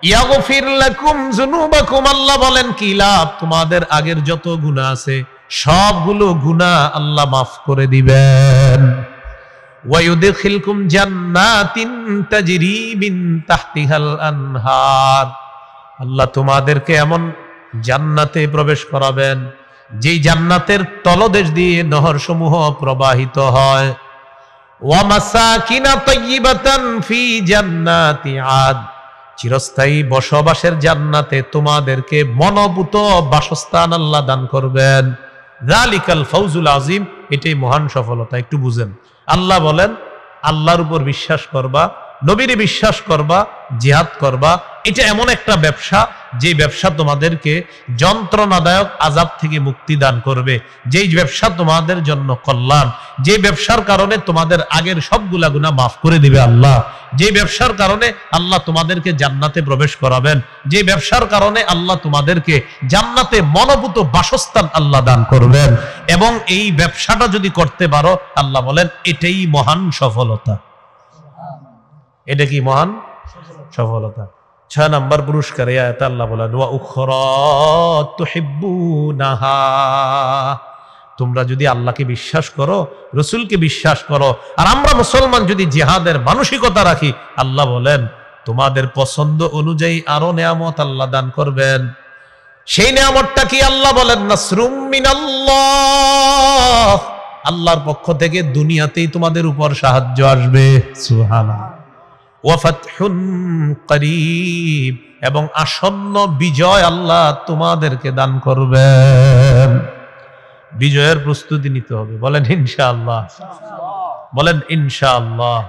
ইয়াগফির লাকুম যুনুবাকুম, আল্লাহ বলেন কি লাভ, তোমাদের আগের যত গুনাহ আছে সবগুলো গুনাহ আল্লাহ মাফ করে দিবেন। ওয়ায়ুদখিলকুম জান্নাতিন তাজরি মিন তাহতিহাল আনহার, আল্লাহ তোমাদেরকে এমন জান্নাতে প্রবেশ করাবেন যেই জান্নাতের তলদেশ দিয়ে নহর সমূহ প্রবাহিত হয়। ওয়া মাসাকিনা তাইয়্যিবাতান ফি জান্নাতি আদ, চিরস্থায়ী বসবাসের জান্নাতে তোমাদেরকে মনোভূত বাসস্থান আল্লাহ দান করবেন। যালিকাল ফাউজুল আযীম, এটাই মহান সফলতা। একটু বুঝেন, আল্লাহ বলেন আল্লাহর উপর বিশ্বাস করবা, নবীরে বিশ্বাস করবা, জিহাদ করবা, এটা এমন একটা ব্যবসা যে ব্যবসা তোমাদেরকে যন্ত্রণাদায়ক আযাব থেকে মুক্তি দান করবে, যেই ব্যবসা তোমাদের জন্য কল্যাণ, যে ব্যবসার কারণে তোমাদের আগের সবগুলা গুনাহ মাফ করে দিবে আল্লাহ, যে ব্যবসার কারণে আল্লাহ তোমাদেরকে জান্নাতে প্রবেশ করাবেন, যে ব্যবসার কারণে আল্লাহ তোমাদেরকে জান্নাতে মনোভূত বাসস্থান আল্লাহ দান করবেন। এবং এই ব্যবসাটা যদি করতে পারো, আল্লাহ বলেন এটাই মহান সফলতা। এটা কি মহান সফলতা? 6 নম্বর পুরস্কার এই আয়াতে আল্লাহ বলেন, ওয়া উখরা তুহিব্বুনাহা, তোমরা যদি আল্লাহকে বিশ্বাস করো, রসুলকে বিশ্বাস করো, আর আমরা মুসলমান যদি জিহাদের মানসিকতা রাখি, আল্লাহ বলেন তোমাদের পছন্দ অনুযায়ী আরো নেয়ামত আল্লাহ দান করবেন। সেই নেয়ামতটা কি? আল্লাহ বলেন নাসরুম মিনাল্লাহ, আল্লাহর পক্ষ থেকে দুনিয়াতেই তোমাদের উপর সাহায্য আসবে। সুবহানাল্লাহ। ওয়া ফাতহুন করিব, এবং আসন্ন বিজয় আল্লাহ তোমাদেরকে দান করবেন। বিজয়ের প্রস্তুতি নিতে হবে। বলেন ইনশাআল্লাহ, বলেন ইনশাআল্লাহ।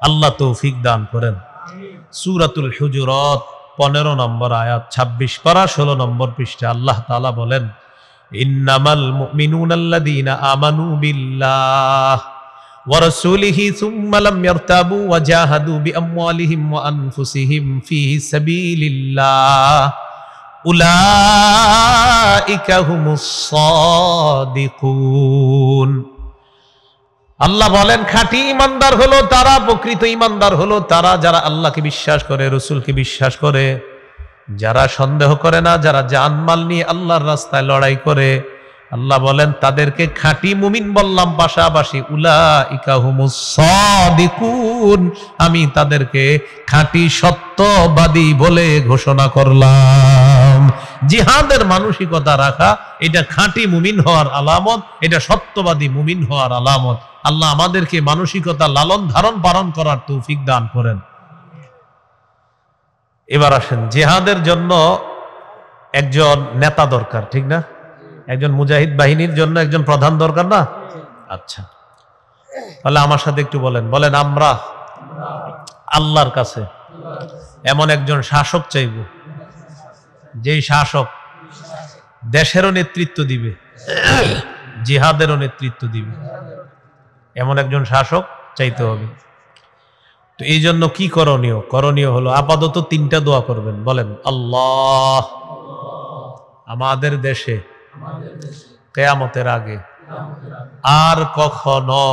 আল্লাহ তৌফিক দান করেন। সূরাতুল হুজুরাত 15 নম্বর আয়াত, 26 পারা 16 নম্বর পৃষ্ঠা আল্লাহ তাআলা বলেন ইন্নামাল মুমিনুনাল্লাযীনা আমানু বিল্লাহ ওয়া রাসূলিহি সুম্মা লাম ইয়ারতাবু ওয়া জাহাদু বিআমওয়ালিহিম ওয়া আনফুসিহিম ফি সাবিলিল্লাহ উলাইকা হুমুস সাদিকুন। আল্লাহ বলেন খাঁটি ইমানদার হলো তারা, প্রকৃত ইমানদার হলো তারা যারা আল্লাহকে বিশ্বাস করে, রসুলকে বিশ্বাস করে, যারা সন্দেহ করে না, যারা জানমাল নিয়ে আল্লাহর রাস্তায় লড়াই করে। আল্লাহ বলেন তাদেরকে খাঁটি মুমিন বললাম, পাশাপাশি উলাইকা হুমুস সাদিকুন, আমি তাদেরকে খাঁটি সত্যবাদী বলে ঘোষণা করলাম। জিহাদের মানসিকতা রাখা এটা খাঁটি মুমিন হওয়ার আলামত, এটা সত্যবাদী মুমিন হওয়ার আলামত। আল্লাহ আমাদেরকে মানসিকতা লালন ধারণ পালন করার তৌফিক দান করেন। এবার আসেন, জিহাদের জন্য একজন নেতা দরকার, ঠিক না? একজন মুজাহিদ বাহিনীর জন্য একজন প্রধান দরকার না? আচ্ছা, তাহলে আমার সাথে একটু বলেন, বলেন আমরা আল্লাহর কাছে এমন একজন শাসক চাইব, যেই শাসক দেশেরও নেতৃত্ব দিবে, জিহাদেরও নেতৃত্ব দিবে, এমন একজন শাসক চাইতে হবে। তো এই জন্য কি করণীয়? করণীয় হলো আপাতত 3টা দোয়া করবেন। বলেন আল্লাহ আমাদের দেশে কিয়ামতের আগে আর কখনো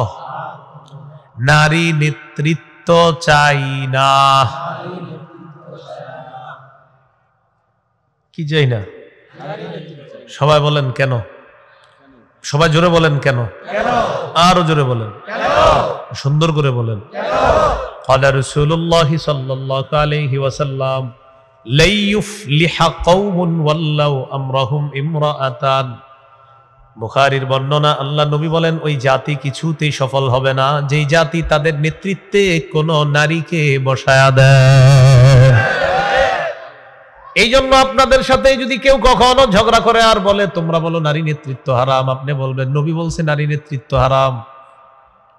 নারী নেতৃত্ব চাই না। কি চাই না? সবাই বলেন কেন? সবাই জোরে বলেন কেন? আরো জোরে বলেন, সুন্দর করে বলেন। ক্বালা রাসূলুল্লাহ সাল্লাল্লাহু আলাইহি ওয়াসাল্লাম লা ইউফলিহা কওমুন ওয়াল্লাউ আমরাহুম ইমরাআতান। বুখারীর বর্ণনা, আল্লাহ নবী বলেন ওই জাতি কিছুতেই সফল হবে না যেই জাতি তাদের নেতৃত্বে কোন নারীকে বসায়া দেয়। এই জন্য আপনাদের সাথে যদি কেউ কখনো ঝগড়া করে আর বলে তোমরা বলো নারী নেতৃত্ব হারাম, আপনি বলবেন নবী বলছে নারী নেতৃত্ব হারাম।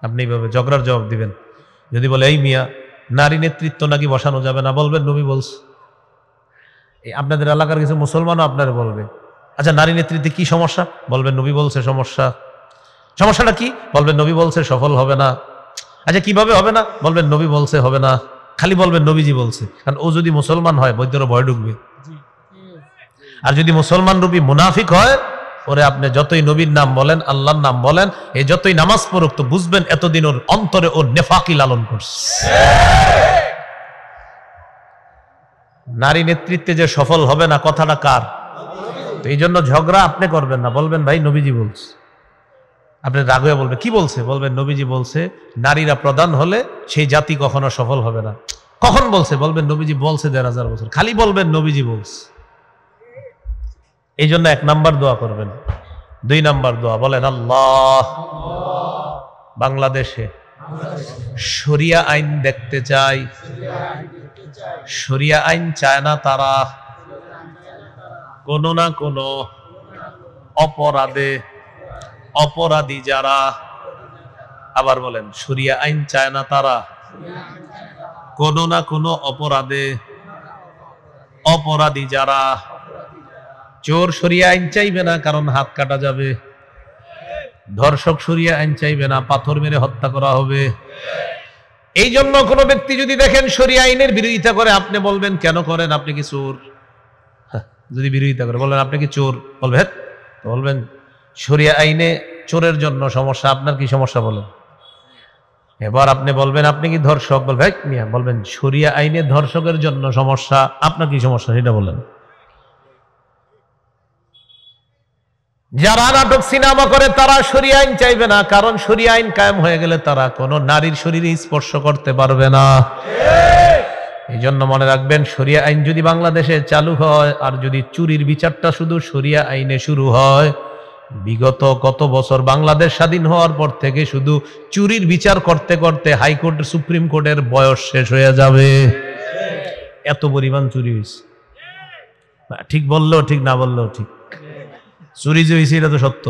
আপনি এইভাবে ঝগড়ার জবাব দিবেন। যদি বলে এই মিয়া নারী নেতৃত্ব নাকি বসানো যাবে না, বলবেন নবী বলছে। আপনাদের এলাকার কিছু মুসলমানও আপনারা বলবে আচ্ছা নারী নেতৃত্বে কি সমস্যা, বলবেন নবী বলছে সমস্যা। সমস্যাটা কি? বলবেন নবী বলছে সফল হবে না। আচ্ছা কিভাবে হবে না? বলবেন নবী বলছে হবে না। খালি বলবেন নবীজি বলছে, কারণ ও যদি মুসলমান হয় বৈদ্যর ভয় ঢুকবে। আর যদি মুসলমান রূপী মুনাফিক হয়, ওরে আপনি যতই নবীর নাম বলেন, আল্লাহর নাম বলেন, এই যতই নামাজ পড়ুক, তো বুঝবেন এতদিন ওর অন্তরে ও নেফাকি লালন করছে। নারী নেতৃত্বে যে সফল হবে না কথাটা কার? তো এই জন্য ঝগড়া আপনি করবেন না, বলবেন ভাই নবীজি বলছে। আপনি রাগ হয়ে বলবেন কি বলছে? বলবেন নবীজি বলছে নারীরা প্রধান হলে সেই জাতি কখনো সফল হবে না। কখন বলছে? বলবেন নবীজি বলছে 1000 বছর। খালি বলবেন নবীজি বলছে। এই জন্য 1 নাম্বার দোয়া করবেন। 2 নাম্বার দোয়া বলেন আল্লাহ বাংলাদেশে শরিয়া আইন দেখতে চাই। শরিয়া আইন চায় না তারা কোনো না কোনো অপরাধে অপরাধী যারা, আবার বলেন শরিয়া আইন চায় না তারা কোনো না কোনো অপরাধে অপরাধী যারা। চোর শরিয়া আইন চাইবে না, কারণ হাত কাটা যাবে। ধর্ষক শরিয়া আইন চাইবে না, পাথর মেরে হত্যা করা হবে। এই জন্য কোনো ব্যক্তি যদি দেখেন শরিয়া আইনের বিরোধিতা করে, আপনি বলবেন কেন করেন? আপনি কি চোর? যদি বিরোধিতা করে বলবেন আপনি কি চোর, বলবেন বলবেন শরিয়া আইনে চোরের জন্য সমস্যা, আপনার কি সমস্যা বলেন। এবার আপনি বলবেন আপনি কি ধর্ষক, বলবেন শরিয়া আইনে ধর্ষকের জন্য সমস্যা, আপনার কি সমস্যা সেটা বলেন। যারা নাটক সিনেমা করে তারা শরিয়া আইন চাইবে না, কারণ শরিয়া আইন কায়েম হয়ে গেলে তারা কোনো নারীর শরীরে স্পর্শ করতে পারবে না। এই জন্য মনে রাখবেন, শরিয়া আইন যদি বাংলাদেশে চালু হয় আর যদি চুরির বিচারটা শুধু শরিয়া আইনে শুরু হয়, বিগত কত বছর বাংলাদেশ স্বাধীন হওয়ার পর থেকে শুধু চুরির বিচার করতে করতে হাইকোর্ট সুপ্রিম কোর্টের বয়স শেষ হয়ে যাবে। এত পরিমাণ চুরি হয়েছে। ঠিক বললেও ঠিক, না বললেও ঠিক, চুরি যে হয়েছে এটা তো সত্য।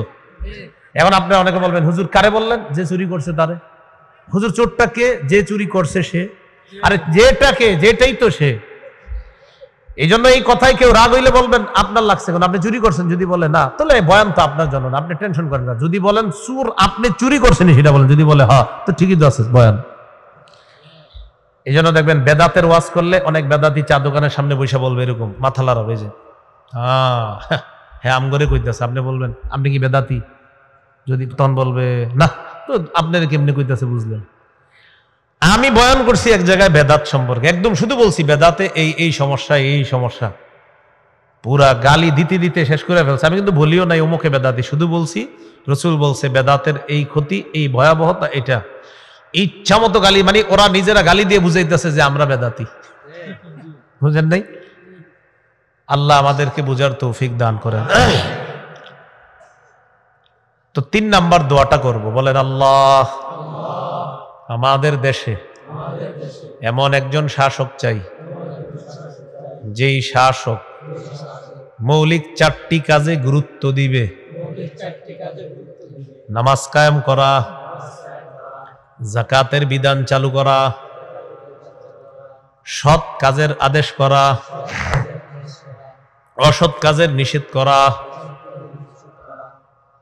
এখন আপনারা অনেকে বলবেন, হুজুর কারে বললেন? যে চুরি করছে তারে। হুজুর চোরটা কে? যে চুরি করছে সে। আরে যেটাকে, যেটাই তো সে। এই জন্য এই কথায় কেউ রাগ হইলে বলবেন আপনার লাগছে কেন, আপনি চুরি করছেন। যদি বলে না, তাহলে বয়ান তো আপনার জন্য না, আপনি টেনশন করেন না। যদি বলেন চুর আপনি চুরি করছেন সেটা বলেন, যদি বলে হ্যাঁ, তো ঠিকই তো আছে বয়ান। এই জন্য দেখবেন বেদাতের ওয়াজ করলে অনেক বেদাতি চা দোকানের সামনে বসে বলবে এরকম, মাথা লড়াবে যে হ্যাঁ আমগরে কইতেছে। আপনি বলবেন আপনি কি বেদাতি? যদি তখন বলবে না, তো আপনার কেমনি কইতেছে বুঝলেন। আমি বয়ান করছি এক জায়গায় বেদাত সম্পর্কে, একদম শুধু বলছি বেদাতে এই এই সমস্যা, এই সমস্যা, পুরা গালি দিতে দিতে শেষ করে ফেলছে। আমি কিন্তু বলিও নাই অমুকে বেদাতি, শুধু বলছি রসুল বলছে বেদাতের এই ক্ষতি, এই ভয়াবহতা, এটা ইচ্ছা মতো গালি, মানে ওরা নিজেরা গালি দিয়ে বুঝাইতেছে যে আমরা বেদাতি। বুঝেন নাই? আল্লাহ আমাদেরকে বুঝার তৌফিক দান করেন। তো 3 নাম্বার দোয়াটা করব, বলেন আল্লাহ আমাদের দেশে এমন একজন শাসক চাই, যেই শাসক মৌলিক 4টি কাজে গুরুত্ব দিবে। নামাজ কায়েম করা, যাকাতের বিধান চালু করা, সৎ কাজের আদেশ করা, অসৎ কাজের নিষেধ করা।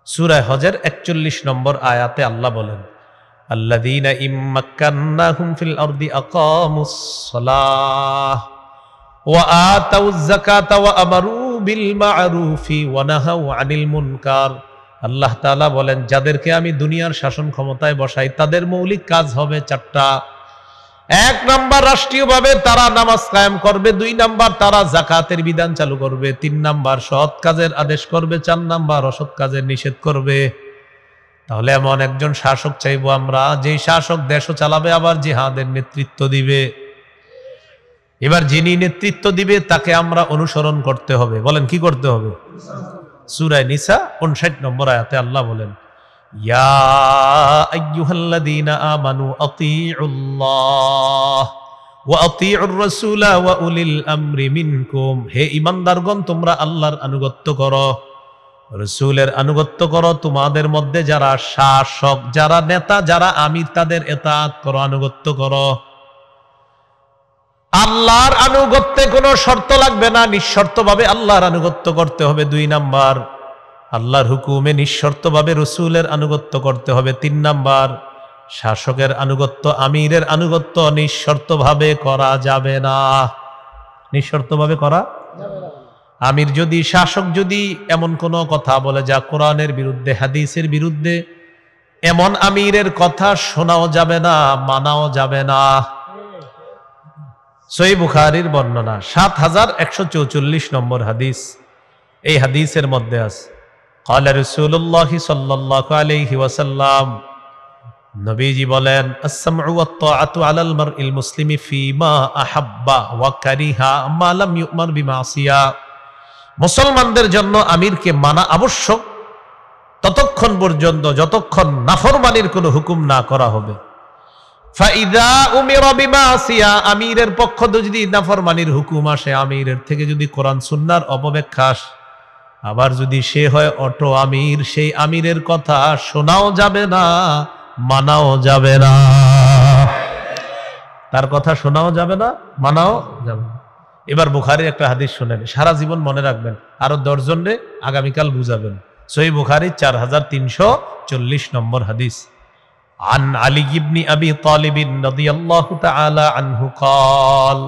সূরা হজের 41 নম্বর আয়াতে আল্লাহ বলেন, আল্লাযীনা ইম্মাক্কান্নাহুম ফিল আরদি আকামুস সালাহ ওয়া আতাউয যাকাতা ওয়া আমারু বিল মা'রুফি ওয়া নাহাউ আনিল মুনকার। আল্লাহ তাআলা বলেন, যাদেরকে আমি দুনিয়ার শাসন ক্ষমতায় বসাই তাদের মৌলিক কাজ হবে 4টা। 1 নাম্বার, রাষ্ট্রীয়ভাবে তারা নামাজ কায়েম করবে। 2 নাম্বার, তারা যাকাতের বিধান চালু করবে। 3 নাম্বার, সৎ কাজের আদেশ করবে। 4 নাম্বার, অসৎ কাজের নিষেধ করবে। তাহলে এমন একজন শাসক চাইবো আমরা, যেই শাসক দেশও চালাবে আবার জিহাদের নেতৃত্ব দিবে। এবার যিনি নেতৃত্ব দিবে তাকে আমরা অনুসরণ করতে হবে। বলেন কি করতে হবে? সূরা নিসা 59 নম্বর আয়াতে আল্লাহ বলেন, ইয়া আইয়ুহাল্লাযীনা আমানু আতিউল্লাহ ওয়া আতিউর রাসূলা ওয়া উলিল আমরি মিনকুম। হে ঈমানদারগণ, তোমরা আল্লাহর আনুগত্য করো, রাসূলের আনুগত্য করো। তোমাদের মধ্যে যারা শাসক, যারা নেতা, যারা আমির, তাদের ইতাআত করো, আনুগত্য করো। আল্লাহর আনুগত্যে কোনো শর্ত লাগবে না, নিঃশর্তভাবে আল্লাহর আনুগত্য করতে হবে। 2 নাম্বার, আল্লাহর হুকুমে নিঃশর্তভাবে রাসূলের আনুগত্য করতে হবে। 3 নাম্বার, শাসকের আনুগত্য, আমিরের আনুগত্য নিঃশর্তভাবে করা যাবে না। নিঃশর্তভাবে করা যাবে না। আমির যদি, শাসক যদি এমন কোনো কথা বলে যা কোরআনের বিরুদ্ধে, হাদিসের বিরুদ্ধে, এমন আমিরের কথা শোনাও যাবে না, মানাও যাবে না। সহিহ বুখারীর বর্ণনা 7144 নম্বর হাদিস। এই হাদিসের মধ্যে আছে, ক্বালা রাসূলুল্লাহ সাল্লাল্লাহু আলাইহি ওয়াসাল্লাম, নবীজি বলেন, আস-সামউ ওয়াত তাআতু আলাল মারইল মুসলিমি ফীমা আহাব্বা ওয়া কারিহা মা লাম ইউমার বিমাসিয়া। মুসলমানদের জন্য আমিরকে মানা আবশ্যক ততক্ষণ পর্যন্ত যতক্ষণ নাফরমানির কোনো হুকুম না করা হবে। ফাইদা উমিরা বিমাসিয়া, আমিরের পক্ষ থেকে যদি নাফরমানির হুকুম আসে, আমিরের থেকে যদি কোরআন সুন্নাহর অপব্যাখ্যা আসে, আবার যদি সে হয় অটো আমির, সেই আমিরের কথা শোনাও যাবে না, মানাও যাবে না। তার কথা শোনাও যাবে না, মানাও যাবে না। এবার বুখারীর একটা হাদিস শুনেন, সারা জীবন মনে রাখবেন, আরো 10 জনরে আগামীকাল বুঝাবেন। সহিহ বুখারী 4340 নম্বর হাদিস। عن علي بن أبي طالب رضي الله تعالى عنه قال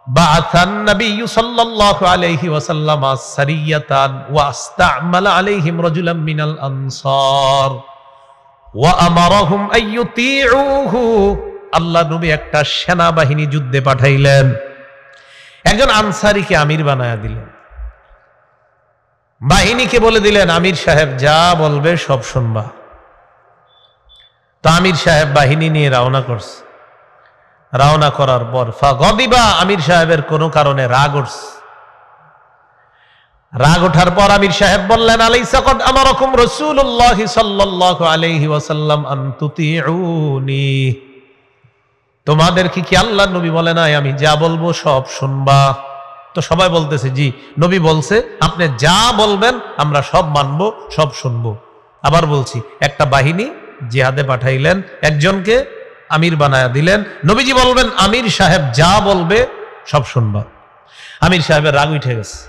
بعث النبي صلى الله عليه وسلم سرية واستعمل عليهم رجلا من الأنصار وأمرهم أن يطيعوه। আল্লাহ নবী একটা সেনাবাহিনী যুদ্ধে পাঠাইলেন, একজন আনসারীকে আমির বানায়া দিলেন। বাহিনীকে বলে দিলেন, আমির সাহেব যা বলবে সব শুনবা। তো আমির সাহেব বাহিনী নিয়ে রওনা করছে। রওনা করার পর ফাগদিবা, আমির সাহেবের কোনো কারণে রাগ উঠছে। রাগ ওঠার পর আমির সাহেব বললেন, আলাইসা কদ আমারাকুম রাসূলুল্লাহ সাল্লাল্লাহু আলাইহি ওয়াসাল্লাম আন তুতিউনি, তোমাদেরকে কি আল্লাহর নবী বলে নাই আমি যা বলবো সব শুনবা? তো সবাই বলতেছে জি, নবী বলছে আপনি যা বলবেন আমরা সব মানবো, সব শুনবো। আবার বলছি, একটা বাহিনী জিহাদে পাঠাইলেন, একজনকে আমির বানায়া দিলেন। নবীজি বলবেন আমির সাহেব যা বলবে সব শুনবা। আমির সাহেবের রাগ উঠে গেছে।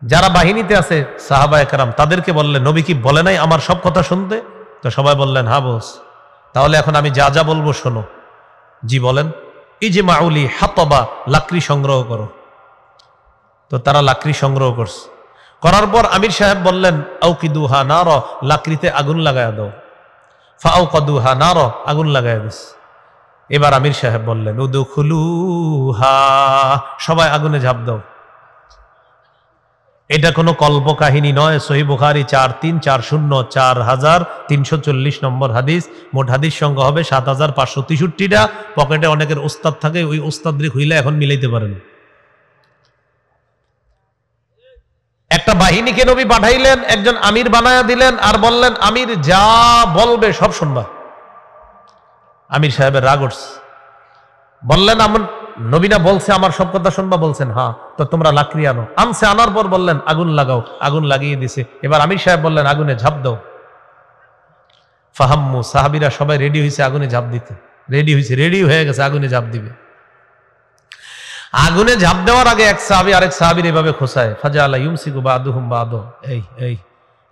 যারা বাহিনীতে আছে সাহাবায়ে কেরাম তাদেরকে বললেন, নবী কি বলে নাই আমার সব কথা শুনতে? তো সবাই বললেন হ্যাঁ বলছে। তাহলে এখন আমি যা যা বলবো শোনো। জি বলেন। ইজমাউলি হাতবা, লাকড়ি সংগ্রহ করো। তো তারা লাকড়ি সংগ্রহ করছে। করার পর আমির সাহেব বললেন, আউকিদুহা নার, লাকড়িতে আগুন লাগায়া দাও। ফাআউকাদুহা নার, আগুন লাগায়া দিস। এবার আমির সাহেব বললেন, উদখুলুহা, সবাই আগুনে ঝাঁপ দাও। এটা কোনো কল্প কাহিনী নয়। সহিহ বুখারী 4340 নম্বর হাদিস। মোট হাদিস সংখ্যা হবে 7563টা। পকেটে অনেকের উস্তাদ থাকে, ওই উস্তাদরি হইলে এখন মিলাইতে পারেন। একটা বাহিনীকে নবী পাঠাইলেন, একজন আমির বানায়া দিলেন, আর বললেন আমির যা বলবে সব শুনবা। আমির সাহেবের রাগ উঠছে। বললেন নবী না বলছে আমার সব কথা শুনবা? বলছেন হ্যাঁ। তো তোমরা লাকড়ি আনো। আনছে, আনার পর বললেন আগুন লাগাও। আগুন লাগিয়ে দিছে। এবার আমির সাহেব বললেন আগুনে ঝাঁপ দাও। ফাহাম্মু, সাহাবীরা সবাই রেডি হয়েছে আগুনে ঝাঁপ দিতে। রেডি হয়ে গেছে আগুনে ঝাঁপ দিবে। আগুনে ঝাঁপ দেওয়ার আগে এক সাহাবী আরেক সাহাবীর এভাবে খোসায়, ফাজাআলা ইউমসিকু বাদুহুম বাদু, এই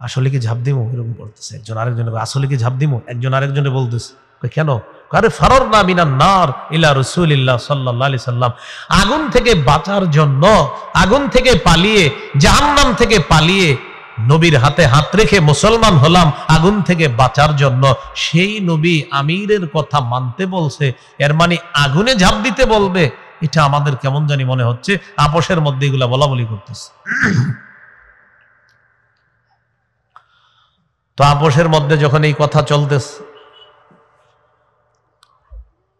আসলে কি ঝাঁপ দিমু? এরকম করতেছে। একজন আরেকজনকে, আসলে কি ঝাঁপ দিমু? একজন আরেকজনে বলতেছে। কেন? আরে ফারারনা মিনান নার ইলা রাসূলিল্লাহ সাল্লাল্লাহু আলাইহি সাল্লাম, আগুন থেকে বাঁচার জন্য, আগুন থেকে পালিয়ে, জাহান্নাম থেকে পালিয়ে নবীর হাতে হাত রেখে মুসলমান হলাম আগুন থেকে বাঁচার জন্য। সেই নবী আমিরের কথা মানতে বলছে, এর মানে আগুনে ঝাঁপ দিতে বলবে। এটা আমাদের কেমন জানি মনে হচ্ছে আপোষের মধ্যে এগুলা বলা বলি করতেছে। তো আপোষের মধ্যে যখন এই কথা চলতেছে,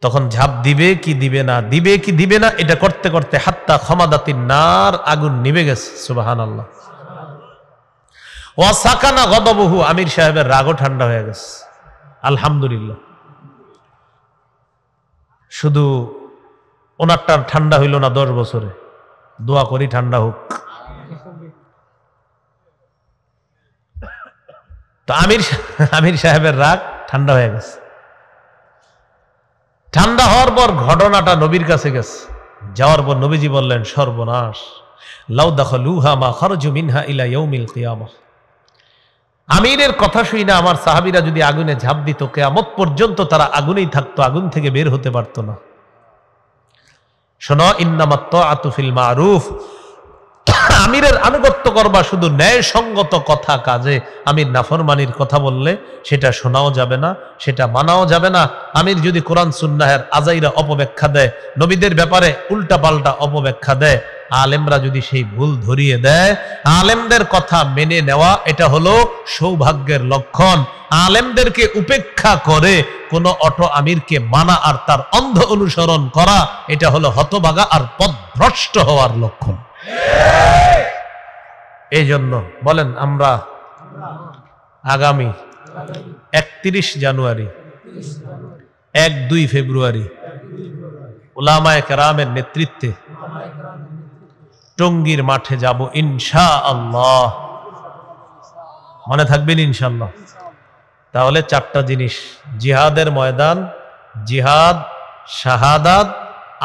তখন ঝাঁপ দিবে কি দিবে না, দিবে কি দিবে না, এটা করতে করতে হাত্তা খমাদাতিন নার, আগুন নিভে গেছে। সুবহানাল্লাহ। ওয়া সাকানা গদবহু, আমির সাহেবের রাগও ঠান্ডা হয়ে গেছে। আলহামদুলিল্লাহ। শুধু ওনারটা ঠান্ডা হইল না 10 বছরে, দোয়া করি ঠান্ডা হোক। তো আমির সাহেবের রাগ ঠান্ডা হয়ে গেছে। ঠান্ডা হওয়ার পর ঘটনাটা নবীর কাছে গেছে। যাওয়ার পর নবীজি বললেন, সর্বনাশ, লাউ দাখালুহা মা খারাজু মিনহা ইলা ইয়াউমিল কিয়ামাহ। আমিরের কথা শুই না আমার সাহাবীরা যদি আগুনে ঝাঁপ দিত, কিয়ামত পর্যন্ত তারা আগুনেই থাকতো, আগুন থেকে বের হতে পারতো না। শোনো, ইন্নামাত তাআতু ফিল মারুফ, আমিরের আনুগত্য করবা শুধু ন্যায়সঙ্গত কথা কাজে। আমির নাফরমানির কথা বললে সেটা শোনাও যাবে না, সেটা মানাও যাবে না। আমির যদি কোরআন সুন্নাহের আজাইরা অপব্যাখ্যা দেয়, নবীদের ব্যাপারে উল্টা পাল্টা অপব্যাখ্যা দেয়, আলেমরা যদি সেই ভুল ধরিয়ে দেয়, আলেমদের কথা মেনে নেওয়া এটা হলো সৌভাগ্যের লক্ষণ। আলেমদেরকে উপেক্ষা করে কোন অটো আমিরকে মানা আর তার অন্ধ অনুসরণ করা, এটা হলো হতভাগা আর পথভ্রষ্ট হওয়ার লক্ষণ। এই জন্য বলেন, আমরা আগামী 31 জানুয়ারি, 1-2 ফেব্রুয়ারি উলামায়ে কেরামের নেতৃত্বে টঙ্গীর মাঠে যাব ইনশাআল্লাহ। মনে থাকবেন ইনশাআল্লাহ। তাহলে 4টা জিনিস, জিহাদের ময়দান, জিহাদ, শাহাদাত,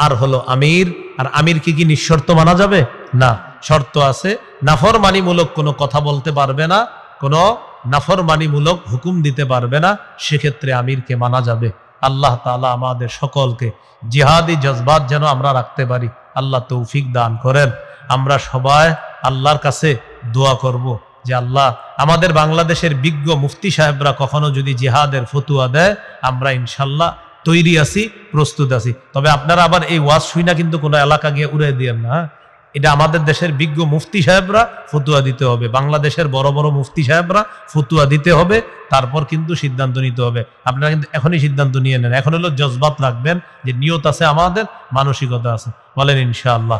আর হলো আমির। আর আমির কি নিঃশর্ত মানা যাবে? না, শর্ত আছে। নাফরমানিমূলক কোনো কথা বলতে পারবে না, কোনো নাফরমানিমূলক হুকুম দিতে পারবে না, সেক্ষেত্রে আমিরকে মানা যাবে। আল্লাহ তাআলা আমাদের সকলকে জিহাদি জজবাত যেন আমরা রাখতে পারি, আল্লাহ তৌফিক দান করেন। আমরা সবাই আল্লাহর কাছে দোয়া করব যে আল্লাহ, আমাদের বাংলাদেশের বিজ্ঞ মুফতি সাহেবরা কখনো যদি জিহাদের ফতুয়া দেয়, আমরা ইনশাল্লাহ তৈরি আছি, প্রস্তুত আছি। তবে আপনারা আবার এই ওয়াজ শুই না কিন্তু কোনো এলাকা গিয়ে উড়ে দিয়েন না। এটা আমাদের দেশের বিজ্ঞ মুফতি সাহেবরা ফতুয়া দিতে হবে, বাংলাদেশের বড় বড় মুফতি সাহেবরা ফতুয়া দিতে হবে, তারপর কিন্তু সিদ্ধান্ত নিতে হবে। আপনারা কিন্তু এখনই সিদ্ধান্ত নিয়ে নেন। এখন হলো জজবাত রাখবেন যে নিয়ত আছে, আমাদের মানসিকতা আছে। বলেন ইনশাআল্লাহ।